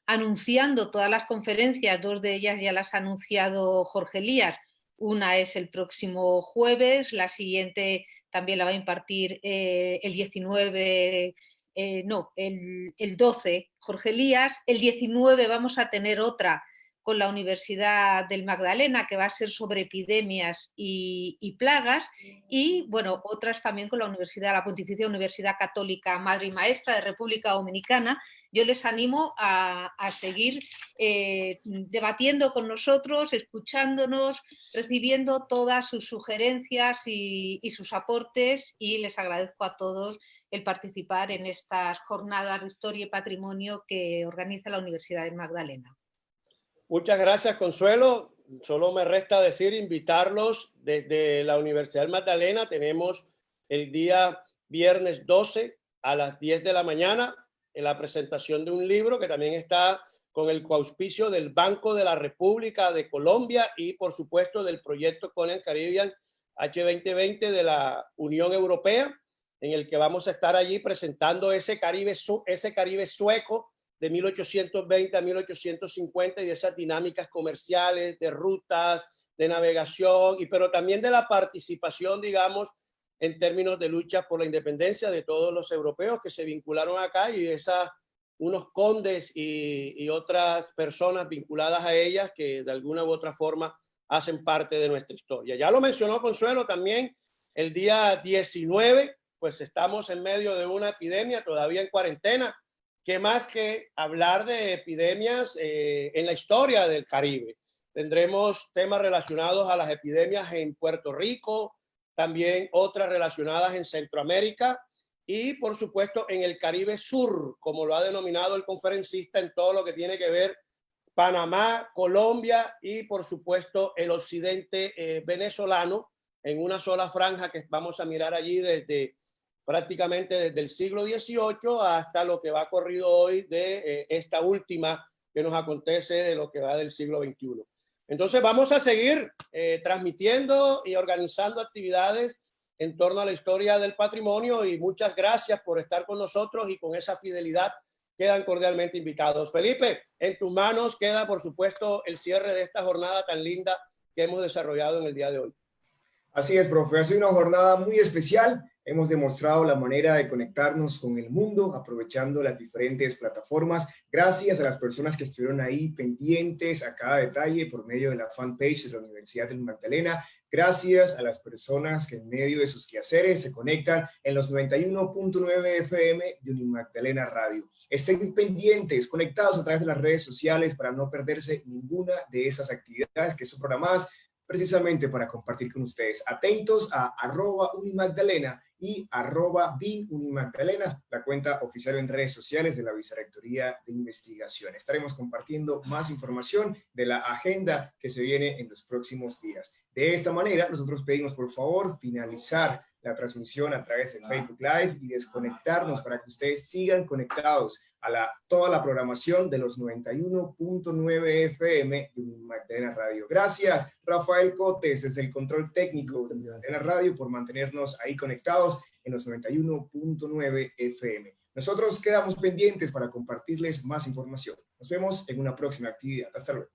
anunciando todas las conferencias. Dos de ellas ya las ha anunciado Jorge Elías. Una es el próximo jueves, la siguiente también la va a impartir el 19, el 12 Jorge Elías. El 19 vamos a tener otra con la Universidad del Magdalena, que va a ser sobre epidemias y plagas, y bueno, otras también con la Pontificia Universidad Católica Madre y Maestra de República Dominicana. Yo les animo a seguir debatiendo con nosotros, escuchándonos, recibiendo todas sus sugerencias y sus aportes, y les agradezco a todos el participar en estas jornadas de historia y patrimonio que organiza la Universidad del Magdalena. Muchas gracias, Consuelo. Solo me resta decir, invitarlos desde la Universidad del Magdalena. Tenemos el día viernes 12 a las 10 de la mañana en la presentación de un libro que también está con el coauspicio del Banco de la República de Colombia y, por supuesto, del proyecto Connect Caribbean H2020 de la Unión Europea, en el que vamos a estar allí presentando ese Caribe sueco de 1820 a 1850 y de esas dinámicas comerciales, de rutas, de navegación, pero también de la participación, digamos, en términos de lucha por la independencia de todos los europeos que se vincularon acá y unos condes y otras personas vinculadas a ellas que de alguna u otra forma hacen parte de nuestra historia. Ya lo mencionó Consuelo también, el día 19, pues estamos en medio de una epidemia, todavía en cuarentena. ¿Qué más que hablar de epidemias en la historia del Caribe? Tendremos temas relacionados a las epidemias en Puerto Rico, también otras relacionadas en Centroamérica y, por supuesto, en el Caribe Sur, como lo ha denominado el conferencista, en todo lo que tiene que ver Panamá, Colombia y, por supuesto, el occidente venezolano, en una sola franja que vamos a mirar allí desde prácticamente desde el siglo XVIII hasta lo que va corrido hoy de esta última que nos acontece de lo que va del siglo XXI. Entonces vamos a seguir transmitiendo y organizando actividades en torno a la historia del patrimonio y muchas gracias por estar con nosotros y con esa fidelidad quedan cordialmente invitados. Felipe, en tus manos queda por supuesto el cierre de esta jornada tan linda que hemos desarrollado en el día de hoy. Así es, profe, ha sido una jornada muy especial. Hemos demostrado la manera de conectarnos con el mundo, aprovechando las diferentes plataformas. Gracias a las personas que estuvieron ahí pendientes a cada detalle por medio de la fanpage de la Universidad del Magdalena. Gracias a las personas que en medio de sus quehaceres se conectan en los 91.9 FM de Unimagdalena Radio. Estén pendientes, conectados a través de las redes sociales para no perderse ninguna de estas actividades que son programadas precisamente para compartir con ustedes. Atentos a @Unimagdalena y @BINUnimagdalena, la cuenta oficial en redes sociales de la Vicerrectoría de Investigación. Estaremos compartiendo más información de la agenda que se viene en los próximos días. De esta manera, nosotros pedimos por favor finalizar la transmisión a través de Facebook Live y desconectarnos para que ustedes sigan conectados a toda la programación de los 91.9 FM de Magdalena Radio. Gracias, Rafael Cotes, desde el control técnico de Magdalena Radio, por mantenernos ahí conectados en los 91.9 FM. Nosotros quedamos pendientes para compartirles más información. Nos vemos en una próxima actividad. Hasta luego.